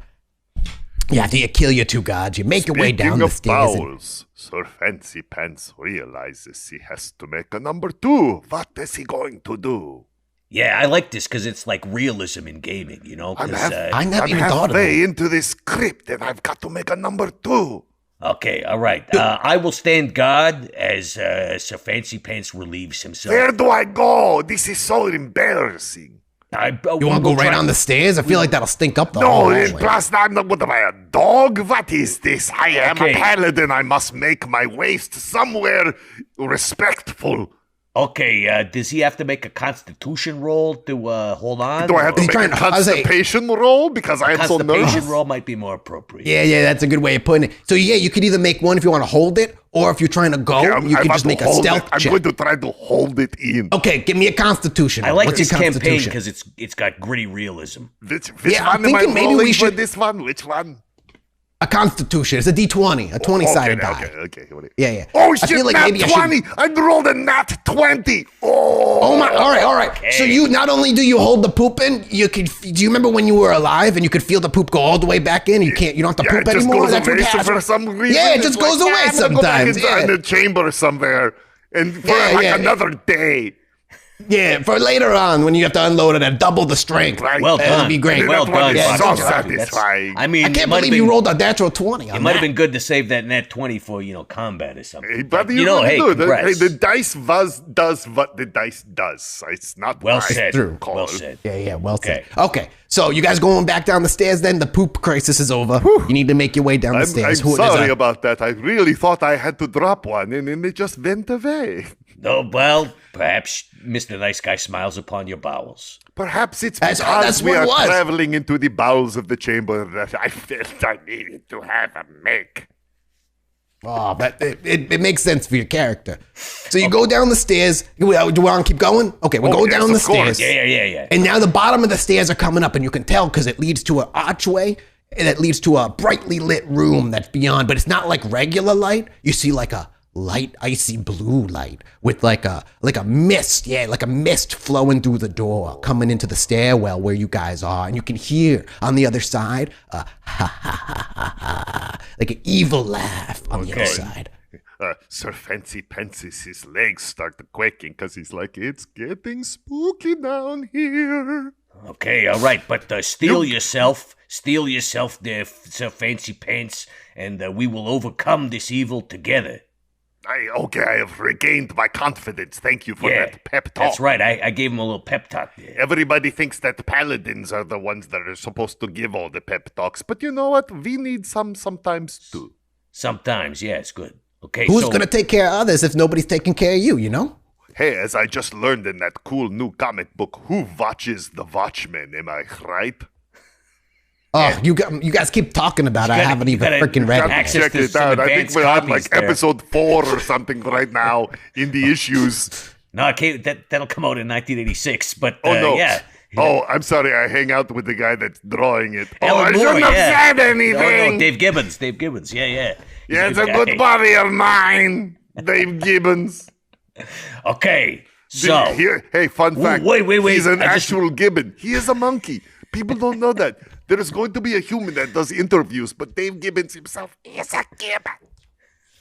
Yeah, after you kill your 2 gods, you make your way down the stairs. Bowels, Sir Fancy Pants realizes he has to make a number 2. What is he going to do? Yeah, I like this because it's like realism in gaming, 'cause, I never I'm even thought of halfway it. into this script and I've got to make a number 2. okay, all right. I will stand guard as Sir Fancy Pants relieves himself. Where do I go? This is so embarrassing. You want to go right on the stairs? I feel like that'll stink up the No, whole and hallway. plus I'm not going to buy a dog. What is this? I am Okay. a paladin. I must make my waist somewhere respectful. Okay, does he have to make a constitution roll to hold on? Do I have to He's make a trying to- I was like- constipation roll because I am so Constipation nervous? roll might be more appropriate. Yeah, that's a good way of putting it. So yeah, you could either make one if you want to hold it, or if you're trying to go, Yeah, you I could want just to make a hold stealth it. I'm check. going to try to hold it in. Okay, give me a constitution. I like What's this your campaign constitution? because it's got gritty realism. Which Yeah, I'm one am I thinking maybe we rolling for should- this one? Which one? A Constitution. It's a D20, a 20-sided die. Okay. Yeah. Oh shit! I feel like nat maybe 20. I rolled a nat 20. Oh my! All right. Okay. So you not only do you hold the poop in, you can. Do you remember when you were alive and you could feel the poop go all the way back in? You can't. You don't have to poop it just anymore. Goes That's away what happens. for some reason. Yeah, it just goes away sometimes. In the chamber somewhere, and for another day. Yeah, for later on when you have to unload it at double the strength. Right. Well done. That'd be great. Well done. Yeah, so Boxferatu. satisfying. I mean, I can't believe you rolled a natural 20. It might have been good to save that net 20 for, combat or something. Hey, but hey, congrats. The dice does what the dice does. It's not well my said. call. Well said. Yeah, well said. Okay, so you guys going back down the stairs then? The poop crisis is over. You need to make your way down the stairs. I'm sorry about that. I really thought I had to drop one, and then it just went away. Oh, well, perhaps Mr. Nice Guy smiles upon your bowels. Perhaps it's That's because we what are it was. traveling into the bowels of the chamber that I felt I needed to have a make. Oh, but it makes sense for your character. So you go down the stairs. Do we want to keep going? Okay, we'll go down the of course. stairs. Yeah. And now the bottom of the stairs are coming up, and you can tell because it leads to an archway that leads to a brightly lit room that's beyond, but it's not like regular light. You see like a light, icy blue light with like a mist, like a mist flowing through the door, coming into the stairwell where you guys are, and you can hear on the other side ha ha ha ha ha, like an evil laugh on the other side. Sir Fancy Pansy's his legs start quaking because he's like, it's getting spooky down here. Okay, all right, but steel yourself there, Sir Fancy Pants, and we will overcome this evil together. I have regained my confidence. Thank you for that pep talk. That's right. I gave him a little pep talk there. Everybody thinks that paladins are the ones that are supposed to give all the pep talks, but you know what? We need some sometimes too. Sometimes, yeah, it's good. Okay, Who's going to take care of others if nobody's taking care of you, you know? Hey, as I just learned in that cool new comic book, who watches the Watchmen? Am I right? Oh, you guys keep talking about it. I haven't even freaking read it. Check it out. I think we're on like episode 4 or something right now in the issues. No, that'll come out in 1986, but no. yeah. Oh, I'm sorry. I hang out with the guy that's drawing it. Alan I shouldn't Moore, have said anything. No, Dave Gibbons. Yeah. Yeah, it's a good buddy of mine, Dave Gibbons. Okay, so Hey, fun fact. Wait. He's an actual gibbon. He is a monkey. People don't know that. There is going to be a human that does interviews, but Dave Gibbons himself is a gibbon.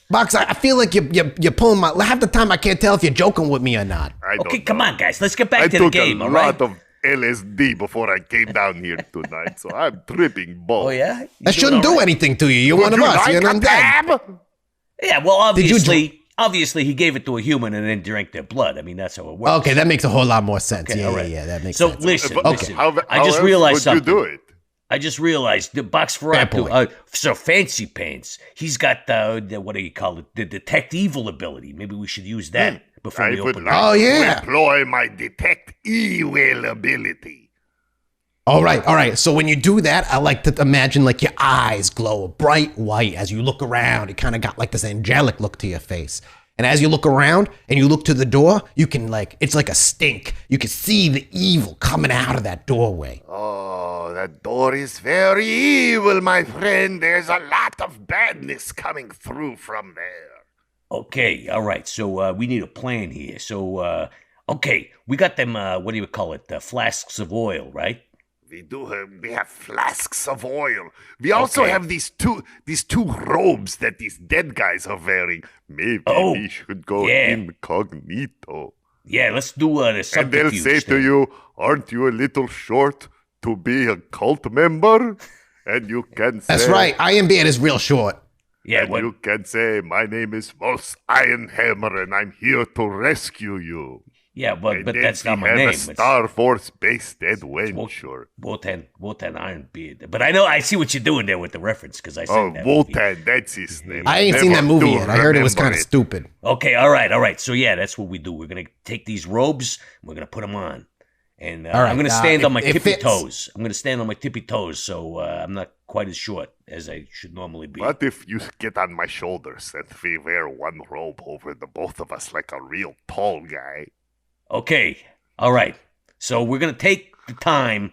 Box, I feel like you're pulling my... Half the time I can't tell if you're joking with me or not. Okay, come on, guys. Let's get back to the game, all right? I took a lot of LSD before I came down here tonight, so I'm tripping balls. Oh, yeah? That shouldn't do anything to you. You're one of us. You're an undead. Yeah, well, obviously he gave it to a human and then drank their blood. I mean, that's how it works. Okay, that makes a whole lot more sense. Okay, all right. Yeah, that makes sense. So listen. How I just realized would something. you do it? I just realized the Boxferatu, Sir Fancy Pants, he's got the what do you call it? The detect evil ability. Maybe we should use that before we open it. Oh, yeah. Employ my detect evil ability. All right. So when you do that, I like to imagine like your eyes glow bright white as you look around. You kind of got like this angelic look to your face. And as you look around and you look to the door, you can it's like a stink. You can see the evil coming out of that doorway. Oh, that door is very evil, my friend. There's a lot of badness coming through from there. Okay, all right. So we need a plan here. So, okay, we got them, what do you call it? Flasks of oil, right? We have flasks of oil. We also have these two robes that these dead guys are wearing. Maybe we should go incognito. Yeah, let's do the subterfuge. And they'll say to you, aren't you a little short to be a cult member? And you can say... That's right. Iron Beard is real short. Yeah, and you can say, my name is Mos Ironhammer, and I'm here to rescue you. Yeah, but then that's not my have name. A Star Force-based adventure. Wotan Ironbeard. But I see what you're doing there with the reference, because I said that. Wotan, that's his name. I ain't seen that movie yet. I heard it was kind of stupid. Okay, all right. So yeah, that's what we do. We're going to take these robes, and we're going to put them on. And I'm going to stand on my tippy toes. I'm going to stand on my tippy toes, so I'm not quite as short as I should normally be. What if you get on my shoulders and we wear one robe over the both of us like a real tall guy? Okay, all right. So we're going to take the time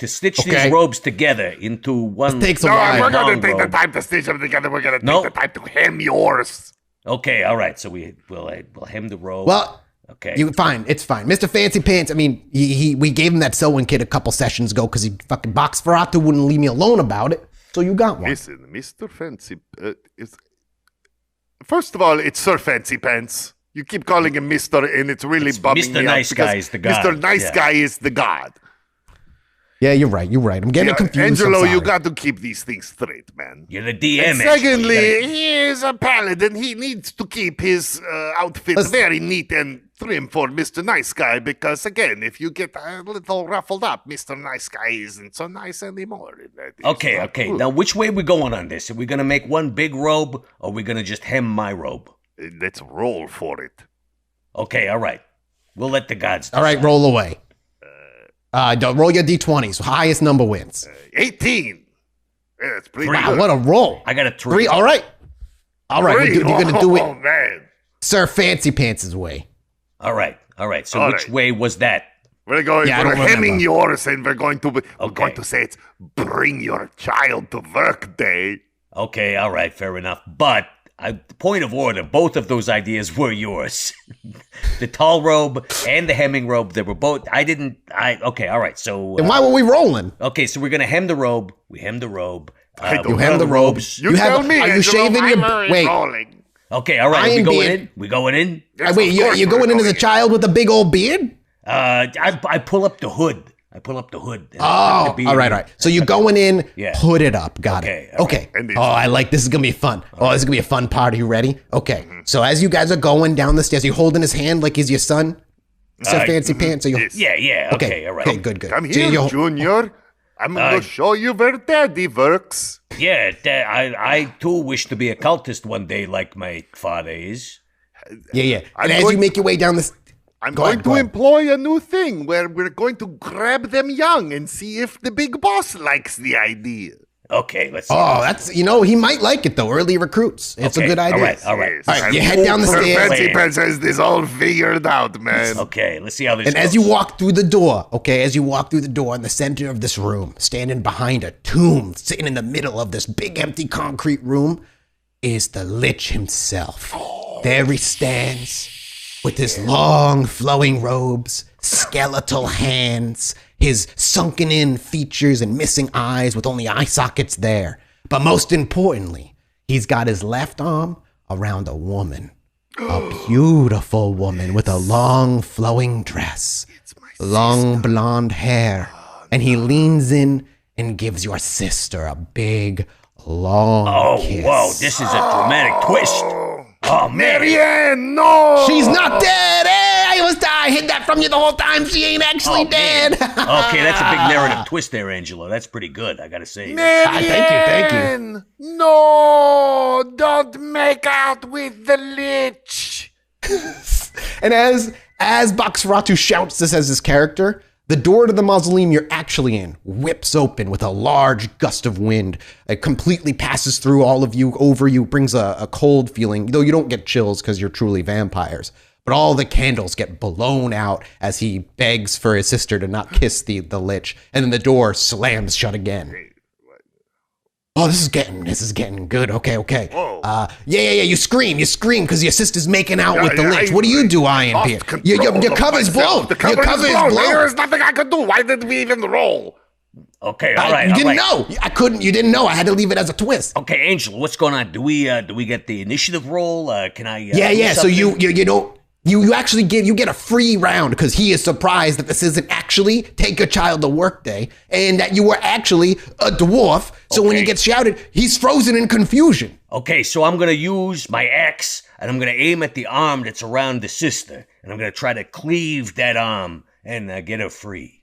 to stitch Okay. these robes together into one. takes a No, while. we're going long to take the robe. time to stitch them together. We're going to No. take the time to hem yours. Okay, all right. So we'll hem the robe. Well, okay. It's fine. Mr. Fancy Pants, I mean, we gave him that sewing kit a couple sessions ago because he fucking Boxferatu wouldn't leave me alone about it. So you got one. Listen, Mr. Fancy... First of all, it's Sir Fancy Pants. You keep calling him Mr. and it's really bumming Mr. me Nice out. because Guy is the god. Mr. Nice Yeah. Guy is the god. Yeah, you're right. I'm getting confused. Angelo, I'm sorry. you got to keep these things straight, man. You're the DM. And secondly, he is a paladin. He needs to keep his outfit Listen. very neat and trim for Mr. Nice Guy because, again, if you get a little ruffled up, Mr. Nice Guy isn't so nice anymore. That is Okay. not good. Now, which way are we going on this? Are we going to make one big robe, or are we going to just hem my robe? Let's roll for it. Okay, all right. We'll let the gods decide. All right, roll away. Don't roll your d20s. Highest number wins. 18. Yeah, that's pretty Wow, good. what a roll. I got a 3. 3. All right. You're going to do Oh, it man. Sir Fancy Pants' way. All right. So All which right. way was that? We're going. Yeah, I we're don't hemming remember. yours, and we're going to Okay. say it's bring your child to work day. Okay, all right, fair enough. But point of order, both of those ideas were yours. The tall robe and the hemming robe, they were both. Okay, all right. So And why were we rolling? okay, so we're gonna hem the robe. We hem the robe. I don't You know. hem the robes. You You tell have. me. Are you Angelo, shaving your? I'm Wait. rolling. Okay, all right. Are we Iron going beard. in? We going in? Yes, Wait, of you're course going we're in as a child with a big old beard? I pull up the hood. and Oh, I tuck the beard all right, in. all right. So you're going in, Yeah. put it up. Got Okay, it. all Okay. And it's- Oh, I like this. Is going to be fun. Oh, this is going to be a fun part. Are you ready? Okay. So as you guys are going down the stairs, are you holding his hand like he's your son? Sir Fancy Pants? Are you? Yes. Yeah. Okay, all right. Okay, good. Come So here, you're- Junior. I'm going to show you where Daddy works. Yeah, I too wish to be a cultist one day, like my father is. Yeah. I'm And as going- you make your way down this, I'm Go going ahead, to go ahead. employ a new thing where we're going to grab them young and see if the big boss likes the idea. Okay, let's see. oh, that's, he might like it though. Early recruits. It's Okay, a good idea. All right. Yes. All right, And you head down the Sir stairs. Fancy Pants has this all figured out, man. Okay, let's see how this And goes. as you walk through the door, in the center of this room, standing behind a tomb, sitting in the middle of this big empty concrete room, is the Lich himself. There he stands with his long flowing robes, skeletal hands, his sunken in features and missing eyes with only eye sockets there. But most importantly, he's got his left arm around a woman. A beautiful woman with a long flowing dress, long blonde hair, and he leans in and gives your sister a big, long kiss. Whoa, this is a dramatic twist. Oh, man. Marianne, no! She's not dead! Hey, I hid that from you the whole time. She ain't actually dead. Okay, that's a big narrative twist there, Angelo. That's pretty good, I gotta say. Thank you. Marianne! No! Don't make out with the Lich! And as Boxferatu shouts this as his character, the door to the mausoleum you're actually in whips open with a large gust of wind. It completely passes through all of you, over you, brings a cold feeling, though you don't get chills because you're truly vampires. But all the candles get blown out as he begs for his sister to not kiss the Lich, and then the door slams shut again. Oh, this is getting good. Okay. Whoa. Yeah. You scream because your sister's making out with the Yeah, Lich. What do you do, Iron lost Beard? control Your of cover's myself. blown. The Your cover is blown. There blown. is nothing I could do. Why did we even roll? Okay, all right. You all didn't right. know. I couldn't. You didn't know. I had to leave it as a twist. Okay, Angelo, what's going on? Do we get the initiative roll? Can I? Do Yeah. So something? you actually get a free round because he is surprised that this isn't actually take a child to work day and that you were actually a dwarf. So when he Okay. gets shouted, he's frozen in confusion. Okay, so I'm gonna use my axe and I'm gonna aim at the arm that's around the sister, and I'm gonna try to cleave that arm and get her free.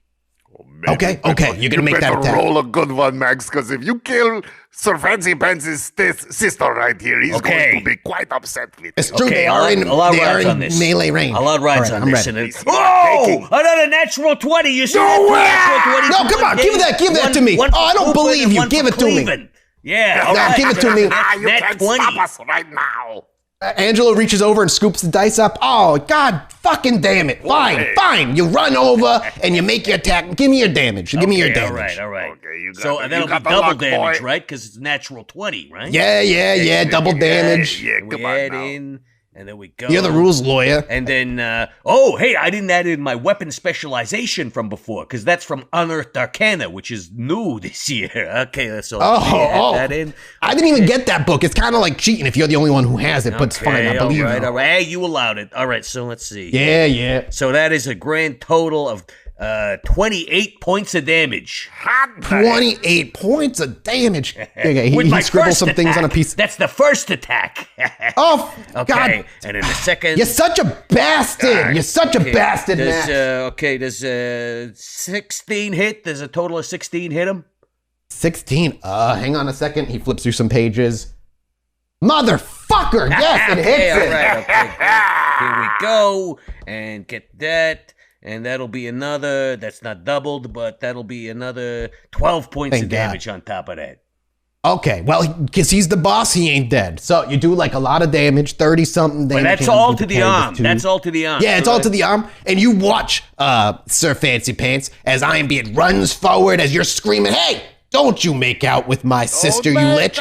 Man, Okay. You're gonna make that better attack. roll a good one, Max, because if you kill Sir Fancy Pants' sister right here, he's Okay. going to be quite upset with It's you. true. Okay, they I'll are add- in I'll add they are rides in on this. melee range. I'll add rides All right, on I'm this. ready. And it's, not taking- another natural 20. You see that? No Two way! natural 20s No, in come one on, give game? that to me. One Oh, I for don't pooping believe and you. one Give for it to me. cleaving. Yeah, all No, right. give it to me. Ah, you Nat can't 20. stop us right now. Angelo reaches over and scoops the dice up. Oh, God, fucking damn it. Fine. You run over and you make your attack. Give me your damage. Give me your damage. All right. Okay, you got So the- that'll you be got the double luck, damage, boy. right? Because it's natural 20, right? Yeah. Double damage. Yeah, We come on add now. in, and then we go. You're the rules lawyer. And then, hey, I didn't add in my weapon specialization from before, because that's from Unearthed Arcana, which is new this year. Okay, so add that in. I didn't even get that book. It's kind of like cheating if you're the only one who has it, but it's fine. I believe all you. right. Hey, you allowed it. All right, so let's see. Yeah. So that is a grand total of 28 points of damage. 28 points of damage. Okay, With he my scribbled first some things on a attack. piece. That's the first attack. Oh, Okay, God. and in the second... You're such a bastard. You're such a bastard, Matt. Does 16 hit? Does a total of 16 hit him? 16. Hang on a second. He flips through some pages. Motherfucker. Yes, it hits Okay, all it. right, okay, good. Here we go, and get that, and that'll be another, that's not doubled, but that'll be another 12 points Thank of damage on top of that. Okay, well, because he's the boss, he ain't dead. So you do like a lot of damage, 30-something damage. But that's and all with to the parry with arm. two. That's all to the arm. Yeah, it's So all to the arm. And you watch Sir Fancy Pants as Ironbeard runs forward as you're screaming, "Hey, don't you make out with my sister, you lich."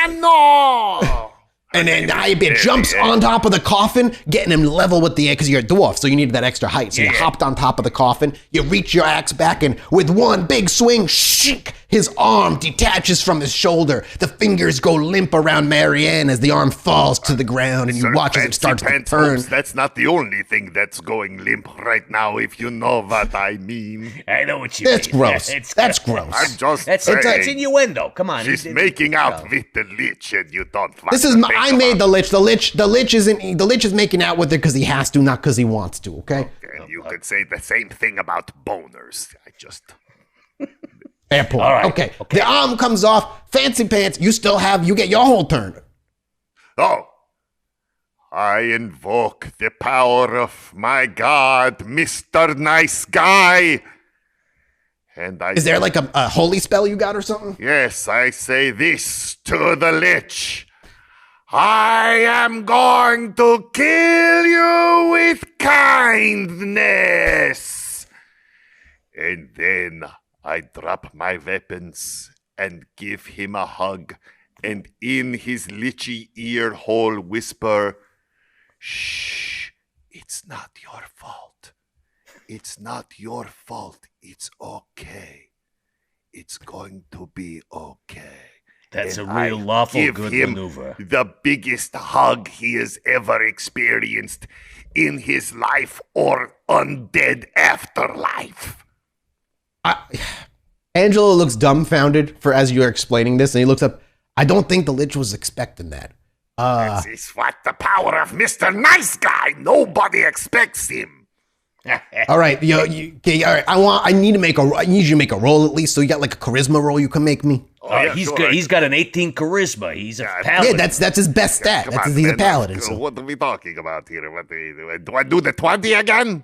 Mariano! And then Ironbeard jumps on top of the coffin, getting him level with the air, because you're a dwarf, so you needed that extra height. So you hopped on top of the coffin, you reach your axe back, and with one big swing, shink, his arm detaches from his shoulder. The fingers go limp around Marianne as the arm falls to the ground, and you Sir watch as it Fancy starts to Pants turn. hopes that's not the only thing that's going limp right now, if you know what I mean. I know what you That's mean. gross. It's That's gross. gross. I'm just That's saying. it's innuendo. Come on. She's making out with the lich, and you don't. This is I made the lich. The lich is making out with her because he has to, not because he wants to. Okay. And you could say the same thing about boners. I just. Fair point. All right, Okay. The arm comes off. Fancy Pants. You get your whole turn. Oh. I invoke the power of my god, Mr. Nice Guy. And I. Is there like a holy spell you got or something? Yes, I say this to the lich. I am going to kill you with kindness. And then I drop my weapons and give him a hug, and in his lichy ear hole whisper, "Shh, it's not your fault. It's not your fault. It's okay. It's going to be okay." That's And a real I lawful give good him maneuver. the biggest hug he has ever experienced in his life or undead afterlife. Angelo looks dumbfounded as you're explaining this, and he looks up. I don't think the lich was expecting that. This is what the power of Mr. Nice Guy. Nobody expects him. All right, okay, all right. I need you to make a roll at least. So you got like a charisma roll you can make me. Yeah, He's sure. good. He's got an 18 charisma. He's a Yeah, paladin. that's his best stat. Come That's on, he's a man, paladin. let's So. go. What are we talking about here? What do I do the 20 again?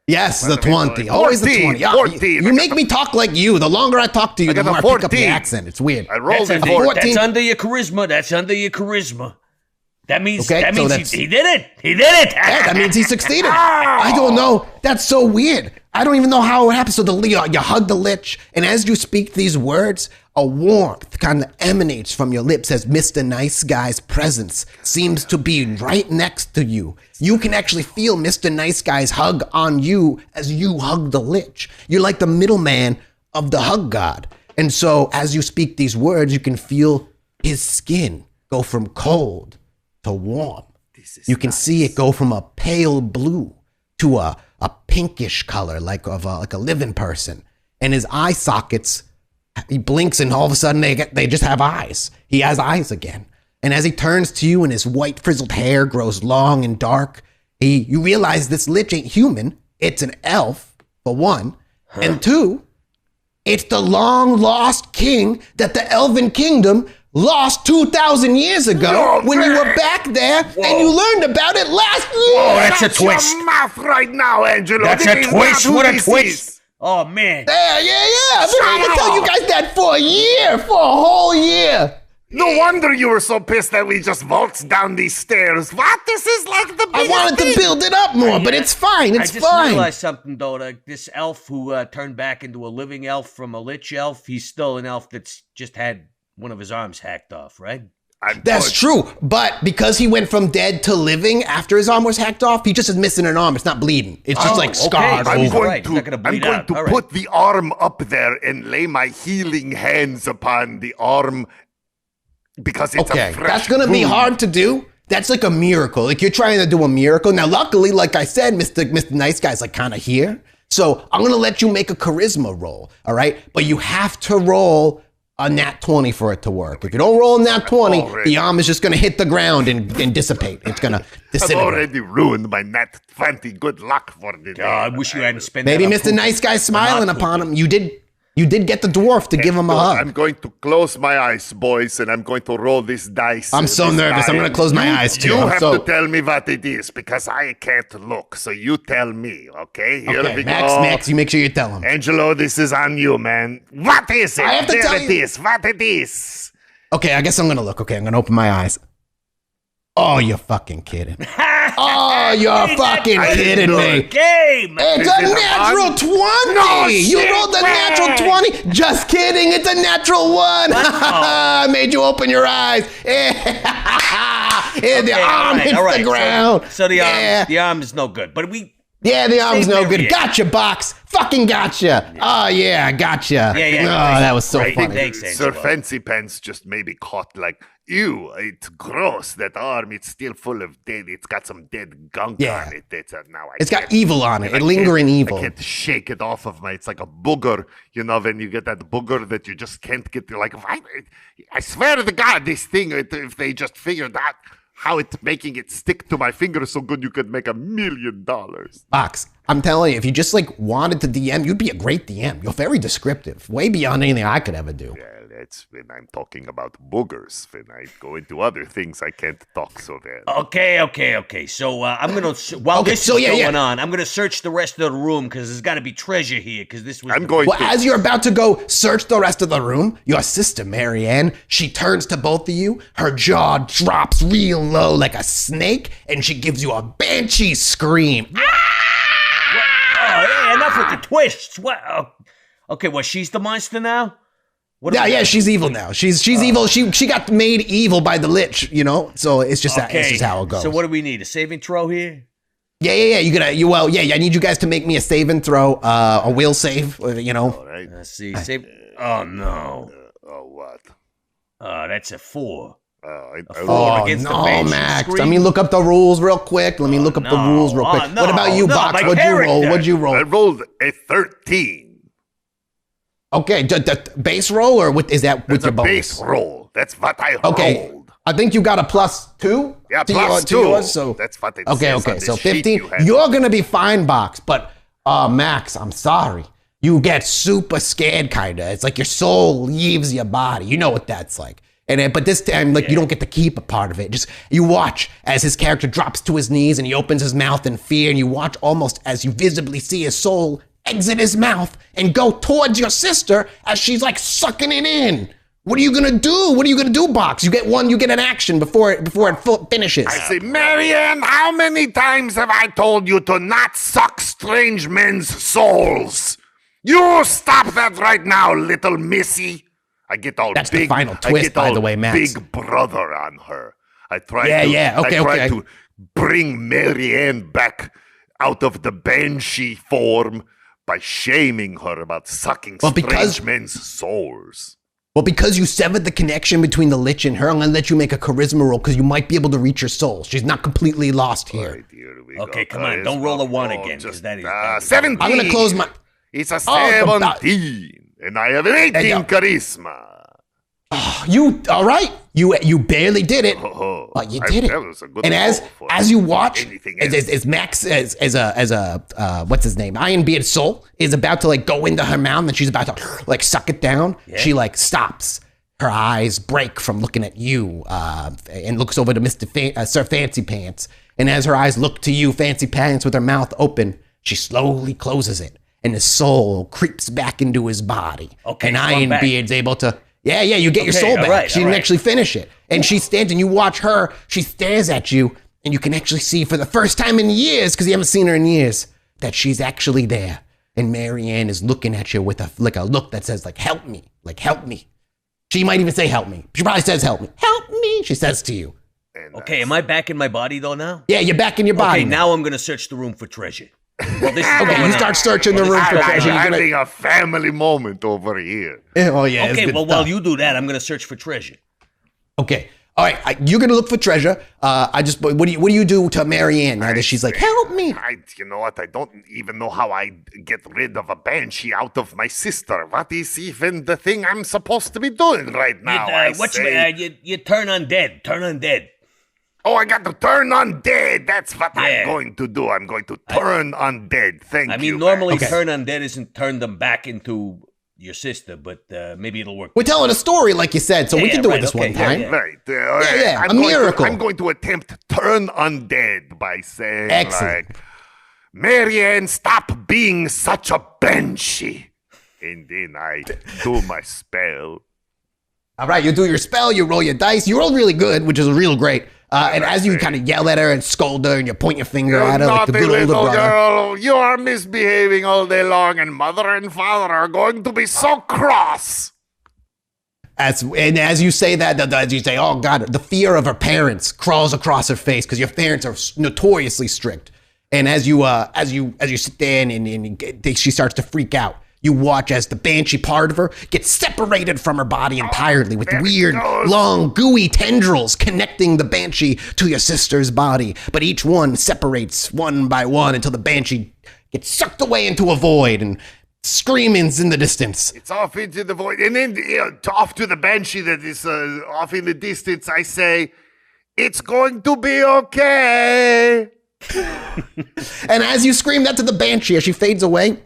Yes, the What are we 20. doing? Always the 14, 20. Yeah, 14. you make me talk like you. The longer I talk to you, the got a more I pick up the 14. accent. It's weird. I rolled That's, a under, 14. that's under your charisma. That's under your charisma. That means Okay, so he that's- did it. He did it. Yeah, that means he succeeded. I don't know. That's so weird. I don't even know how it happened. So you hug the lich, and as you speak these words, a warmth kind of emanates from your lips as Mr. Nice Guy's presence seems to be right next to you. You can actually feel Mr. Nice Guy's hug on you as you hug the lich. You're like the middleman of the hug god. And so as you speak these words, you can feel his skin go from cold to warm. You can see it go from a pale blue to a pinkish color, like a living person. And his eye sockets, he blinks, and all of a sudden they just have eyes. He has eyes again. And as he turns to you, and his white frizzled hair grows long and dark, you realize this lich ain't human. It's an elf, for one, and two, it's the long lost king that the Elven Kingdom lost 2,000 years ago when you were back there and you learned about it last year. Oh, that's a Shut your twist. mouth right now, Angelo. That's This a is twist. not who What a this twist. is. Oh, man. Yeah. I've been telling you guys that for a year, for a whole year. No wonder you were so pissed that we just waltzed down these stairs. What? This is like the biggest I wanted to build it up more, but it's fine. It's I just fine. realized something, though. This elf who turned back into a living elf from a lich elf, he's still an elf that's just had one of his arms hacked off, right? That's true, but because he went from dead to living after his arm was hacked off, he just is missing an arm. It's not bleeding. It's just like scarred Okay. I'm over. going Right, to, it's not gonna bleed I'm going out. to All right. put the arm up there and lay my healing hands upon the arm because it's Okay, a fresh that's going to be wound. hard to do. That's like a miracle. Like you're trying to do a miracle. Now, luckily, like I said, Mr. Nice Guy's like kind of here. So I'm going to let you make a charisma roll, all right? But you have to roll a nat 20 for it to work. If you don't roll a nat 20, the arm is just going to hit the ground and dissipate. It's going to I've disintegrate. already ruined my nat 20. Good luck for the day. I wish you hadn't spent Maybe that on Mr. Nice Guy's smiling not upon him. You did get the dwarf to give him a hug. I'm going to close my eyes, boys, and I'm going to roll this dice. I'm so this nervous. I'm die. going to close my eyes too. You I'm have so- to tell me what it is because I can't look. So you tell me, okay? Here Okay, we Max, go. you make sure you tell him. Angelo, this is on you, man. What is it? I have to there tell it you. is. What it is. Okay, I guess I'm gonna look. Okay, I'm gonna open my eyes. Oh, you're fucking kidding. Oh, you're fucking kidding me. game. It's Is a it a natural one? 20. No You shit, rolled a man. natural 20. Just kidding. It's a natural 1. I made you open your eyes. And the arm hits the ground. So the Yeah. arm is no good. But we Yeah, the arm's Save no Mary good. Ann. Gotcha, Box. Fucking gotcha. Oh, yeah, gotcha. Yeah. Oh, that was so Right. funny. Thanks, Sir Angelo. Fancy Pants just maybe caught like, ew, it's gross. That arm, it's still full of dead. It's got some dead gunk Yeah. on it. It's got evil on it. I Lingering can't- evil. I can't shake it off of my. It's like a booger, you know, when you get that booger that you just can't get. Like, I swear to God, this thing. If they just figured out how it's making it stick to my finger so good, you could make $1 million. Box, I'm telling you, if you just like wanted to DM, you'd be a great DM. You're very descriptive, way beyond anything I could ever do. Well, that's when I'm talking about boogers. When I go into other things, I can't talk so well. Okay. So I'm gonna while Okay, this so is yeah, going yeah. on, I'm gonna search the rest of the room because there's got to be treasure here. Because this was I'm going Well, to. as you're about to go search the rest of the room, your sister, Marianne, she turns to both of you. Her jaw drops real low like a snake, and she gives you a banshee scream. Oh, hey, enough with the twists. What? Okay, well, she's the monster now. What do we Yeah, got? she's evil now. She's evil. She got made evil by the lich, you know. So it's just that. It's just how it goes. So what do we need? A saving throw here? Yeah. I need you guys to make me a save and throw, a will save. You know. All right. Let's see. Save. Oh no. Oh, what? That's a 4. Oh against the no, banshee Max! scream? Let me look up the rules real quick. Let me look up the no. rules real quick. Oh, no. What about you, No, Box? my What'd you roll? character. What'd you roll? I rolled a 13. Okay, the base roll or is that with That's your a bonus? base roll. That's what I Okay, rolled. I think you got a +2. Yeah, to plus your, to 2. yours, so That's what it okay, says on okay. So this sheet 15. you had. You're gonna be fine, Box. But Max, I'm sorry. You get super scared, kinda. It's like your soul leaves your body. You know what that's like. But this time, like you don't get to keep a part of it. Just you watch as his character drops to his knees and he opens his mouth in fear, and you watch almost as you visibly see his soul exit his mouth and go towards your sister as she's like sucking it in. What are you gonna do? What are you gonna do, Box? You get an action before it finishes. I say, Marianne, how many times have I told you to not suck strange men's souls? You stop that right now, little missy. I get all That's big. the final I twist, get by all the way, Max. Big brother on her. I try Okay. to bring Marianne back out of the banshee form by shaming her about sucking strange men's souls. Well, because you severed the connection between the lich and her, I'm gonna let you make a charisma roll because you might be able to reach her soul. She's not completely lost here. Right, here we Okay, go. come on, don't roll a 1 Oh, again, 'cause just, that is- 17. I'm gonna close my. It's a Oh, 17, and I have an 18 charisma. You all right? You barely did it, Oh, but you did it. That was a good And roll for as you watch, anything as else. Max as a what's his name, Ironbeard soul is about to like go into her mouth and she's about to like suck it down. She like stops. Her eyes break from looking at you and looks over to Sir Fancy Pants. And as her eyes look to you, Fancy Pants, with her mouth open, she slowly closes it. And his soul creeps back into his body. Okay, and so I'm back. Ironbeard's able to Yeah, you get your soul back. Right, She didn't actually finish it. And she stands and you watch her. She stares at you and you can actually see for the first time in years, because you haven't seen her in years, that she's actually there. And Marianne is looking at you with a look that says, like, help me. Like, help me. She might even say, help me. She probably says, help me. Help me, she says to you. Okay, am I back in my body, though, now? Yeah, you're back in your body. Okay, now I'm going to search the room for treasure. Well, this is Okay, you start searching the room for treasure. I'm having a family moment over here. Oh, yeah. Okay, well, while you do that, I'm going to search for treasure. Okay. All right. You're going to look for treasure. What do you do to Marianne now that she's like, help me? You know what? I don't even know how I get rid of a banshee out of my sister. What is even the thing I'm supposed to be doing right now? You turn undead. Turn undead. Oh, I got to turn undead. That's what I'm going to do. I'm going to turn undead. Thank you. I mean, normally turn undead isn't turn them back into your sister, but maybe it'll work. We're telling a story, like you said, so we can do it this one time. Right. A miracle. I'm going to attempt turn undead by saying, excellent, like, Marianne, stop being such a banshee. And then I do my spell. All right, you do your spell, you roll your dice. You roll really good, which is real great. And as you kind of yell at her and scold her and you point your finger at her like the good older brother. Girl, you are misbehaving all day long, and mother and father are going to be so cross. As you say that, as you say, oh God, the fear of her parents crawls across her face because your parents are notoriously strict. And as you sit there and she starts to freak out. You watch as the banshee part of her gets separated from her body entirely with weird, long, gooey tendrils connecting the banshee to your sister's body. But each one separates one by one until the banshee gets sucked away into a void and screamings in the distance. It's off into the void. And then off to the banshee that is off in the distance, I say, it's going to be okay. And as you scream that to the banshee, as she fades away,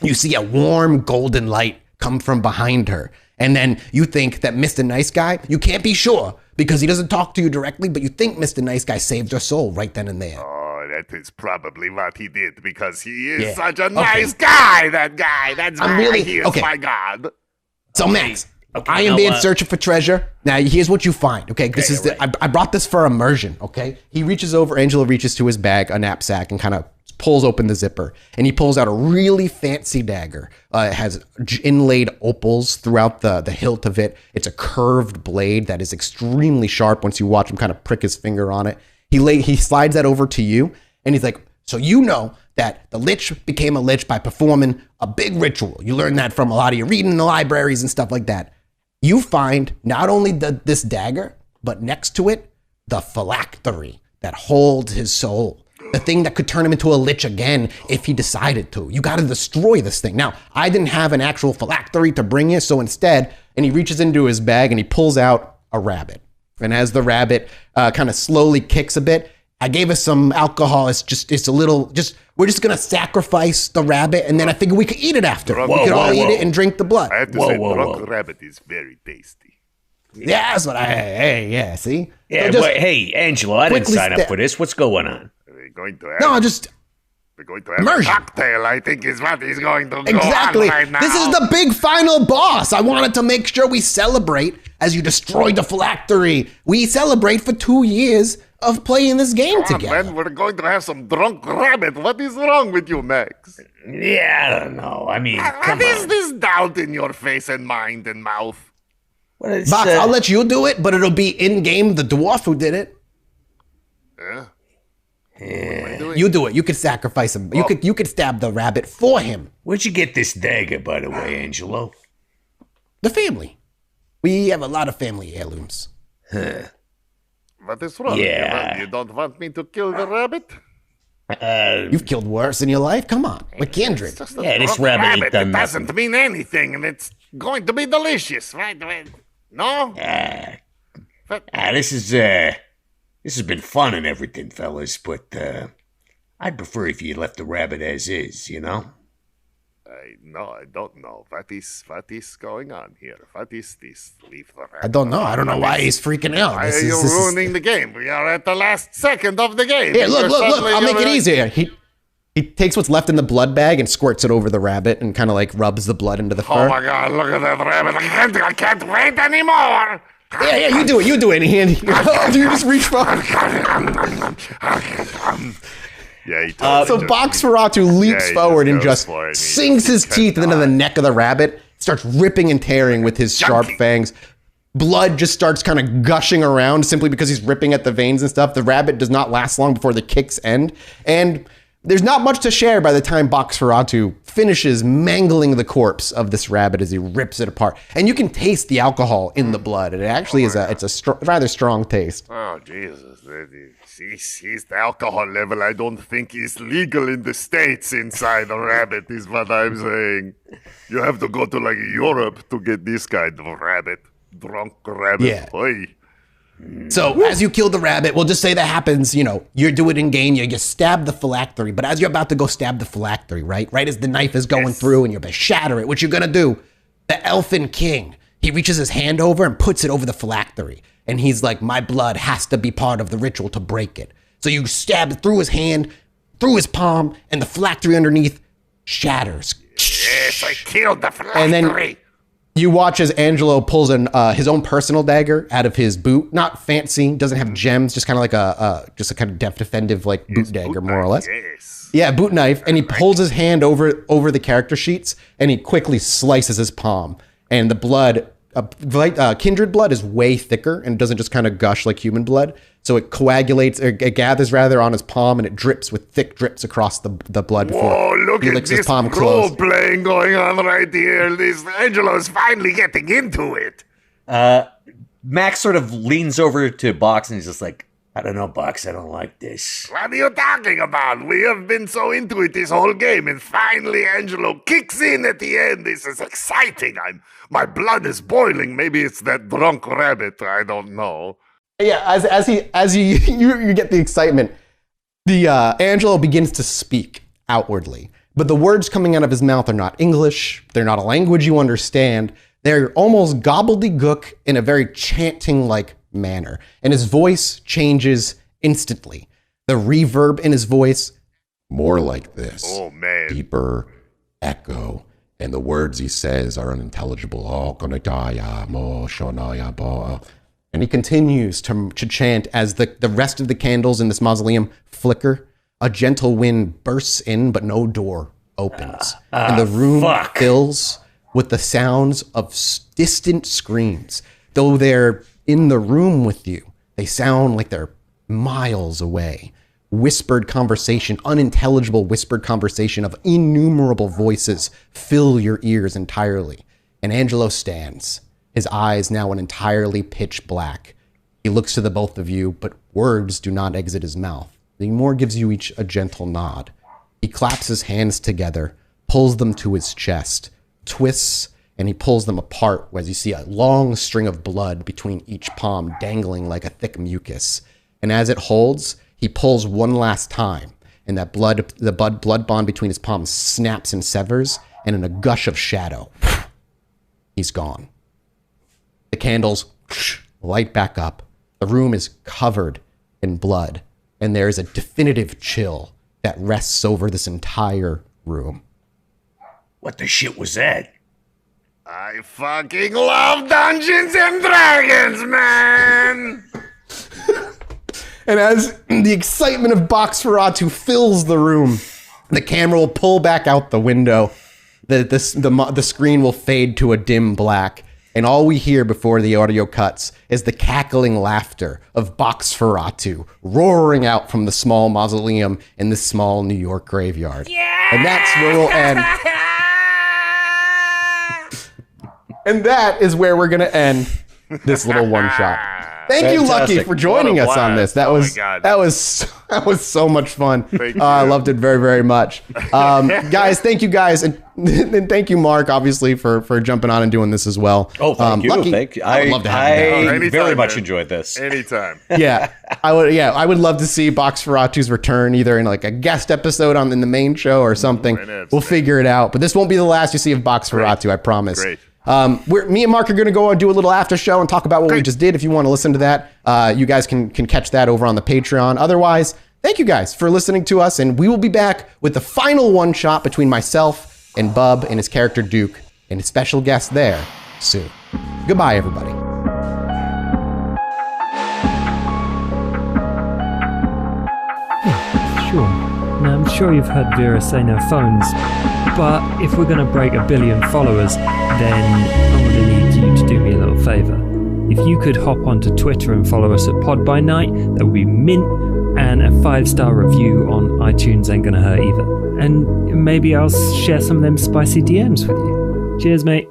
you see a warm golden light come from behind her. And then you think that Mr. Nice Guy, you can't be sure because he doesn't talk to you directly, but you think Mr. Nice Guy saved her soul right then and there. Oh, that is probably what he did because he is such a nice guy, that guy. That's why he is my God. So, Max, I am being searching for treasure. Now, here's what you find, okay? This is I brought this for immersion, okay? He reaches over, Angelo reaches to his bag, a knapsack, and kind of pulls open the zipper, and he pulls out a really fancy dagger. It has inlaid opals throughout the hilt of it. It's a curved blade that is extremely sharp once you watch him kind of prick his finger on it. He slides that over to you, and he's like, so you know that the Lich became a Lich by performing a big ritual. You learn that from a lot of your reading in the libraries and stuff like that. You find not only this dagger, but next to it, the phylactery that holds his soul. The thing that could turn him into a Lich again if he decided to. You got to destroy this thing. Now, I didn't have an actual phylactery to bring you, so instead, and he reaches into his bag and he pulls out a rabbit. And as the rabbit kind of slowly kicks a bit, I gave us some alcohol. We're just going to sacrifice the rabbit, and then I figured we could eat it after. We could all eat it and drink the blood. I have to say, drunk rabbit is very tasty. Yeah, that's what see? Yeah, so hey, Angelo, I didn't sign up for this. What's going on? We're going to have immersion. A cocktail, I think, is what he's going to go exactly. on right now. This is the big final boss. I wanted to make sure we celebrate as you destroyed the phylactery. We celebrate for 2 years of playing this game together. Man, we're going to have some drunk rabbit. What is wrong with you, Max? Yeah, I don't know. I mean, what is this doubt in your face and mind and mouth? Box, I'll let you do it, but it'll be in-game the dwarf who did it. Yeah. You do it. You could sacrifice him. You could stab the rabbit for him. Where'd you get this dagger, by the way, Angelo? The family. We have a lot of family heirlooms. What is wrong? Yeah. You don't want me to kill the rabbit? You've killed worse in your life. Come on, we're kindred. This rabbit ain't done It doesn't mean anything, and it's going to be delicious, right? No? This has been fun and everything, fellas, but I'd prefer if you left the rabbit as is, you know? I don't know. What is going on here? What is this? Leave the rabbit. I don't know. I don't know why he's freaking out. Why are you ruining the game? We are at the last second of the game. Here, look. I'll make it easier. He takes what's left in the blood bag and squirts it over the rabbit and kind of like rubs the blood into the fur. Oh my God, look at that rabbit. I can't wait anymore. Yeah, you do it. And you just reach for Yeah, he totally So Boxferatu leaps forward and just sinks his teeth into the neck of the rabbit, starts ripping and tearing with his sharp fangs. Blood just starts kind of gushing around simply because he's ripping at the veins and stuff. The rabbit does not last long before the kicks end. And there's not much to share by the time Boxferatu finishes mangling the corpse of this rabbit as he rips it apart. And you can taste the alcohol in the blood. It actually is a rather strong taste. Oh, Jesus. He's the alcohol level I don't think is legal in the States inside a rabbit is what I'm saying. You have to go to like Europe to get this kind of rabbit. Drunk rabbit. Yeah. Oy. So as you kill the rabbit, we'll just say that happens, you do it in game, you stab the phylactery, but as you're about to go stab the phylactery, right as the knife is going through and you're about to shatter it, what you're going to do, the Elfin King, he reaches his hand over and puts it over the phylactery. And he's like, my blood has to be part of the ritual to break it. So you stab it through his hand, through his palm, and the phylactery underneath shatters. Yes, I killed the phylactery. And then you watch as Angelo pulls his own personal dagger out of his boot. Not fancy, doesn't have gems, just kind of like a kind of defensive like boot dagger, more or less. Yes. Yeah, boot knife, and he pulls his hand over the character sheets, and he quickly slices his palm. And the blood, kindred blood, is way thicker and doesn't just kind of gush like human blood. So it coagulates, or it gathers rather on his palm, and it drips with thick drips across the blood before look he at licks this his palm role closed. playing going on right here. This Angelo's finally getting into it. Max sort of leans over to Box and he's just like, I don't know, Box, I don't like this. What are you talking about? We have been so into it this whole game, and finally Angelo kicks in at the end. This is exciting. My blood is boiling. Maybe it's that drunk rabbit. I don't know. Yeah, as you get the excitement, the Angelo begins to speak outwardly, but the words coming out of his mouth are not English. They're not a language you understand. They're almost gobbledygook in a very chanting-like manner, and his voice changes instantly. The reverb in his voice, more like this. Oh man, deeper echo, and the words he says are unintelligible. And he continues to chant as the rest of the candles in this mausoleum flicker. A gentle wind bursts in, but no door opens. And the room fills with the sounds of distant screams. Though they're in the room with you, they sound like they're miles away. Whispered conversation, unintelligible whispered conversation of innumerable voices fill your ears entirely. And Angelo stands, his eyes now an entirely pitch black. He looks to the both of you, but words do not exit his mouth. He more gives you each a gentle nod. He claps his hands together, pulls them to his chest, twists, and he pulls them apart as you see a long string of blood between each palm dangling like a thick mucus. And as it holds, he pulls one last time, and that the blood bond between his palms snaps and severs, and in a gush of shadow, he's gone. The candles light back up. The room is covered in blood, and there is a definitive chill that rests over this entire room. What the shit was that? I fucking love Dungeons and Dragons, man! And as the excitement of Boxferatu fills the room, the camera will pull back out the window. The screen will fade to a dim black. And all we hear before the audio cuts is the cackling laughter of Boxferatu roaring out from the small mausoleum in this small New York graveyard. Yeah! And that's where we'll end. And that is where we're going to end this little one-shot. Thank you, Lucky, for joining us on this. That was so much fun. I loved it very, very much. Guys, thank you guys, and thank you, Mark, obviously, for jumping on and doing this as well. Oh, thank you. Lucky, Thank you. I would love to have you. Very much enjoyed this. Anytime. I would love to see Boxferatu's return, either in like a guest episode in the main show or something. We'll figure it out. But this won't be the last you see of Boxferatu, I promise. Great. Me and Mark are going to go and do a little after show and talk about what we just did. If you want to listen to that, you guys can catch that over on the Patreon. Otherwise, thank you guys for listening to us, and we will be back with the final one-shot between myself and Bub and his character Duke and a special guest there soon. Goodbye, everybody. Sure. Now, I'm sure you've heard Vera say no phones, but if we're going to break 1 billion followers, then I'm going to need you to do me a little favour. If you could hop onto Twitter and follow us at Pod by Night, that would be mint, and a 5-star review on iTunes ain't going to hurt either. And maybe I'll share some of them spicy DMs with you. Cheers, mate.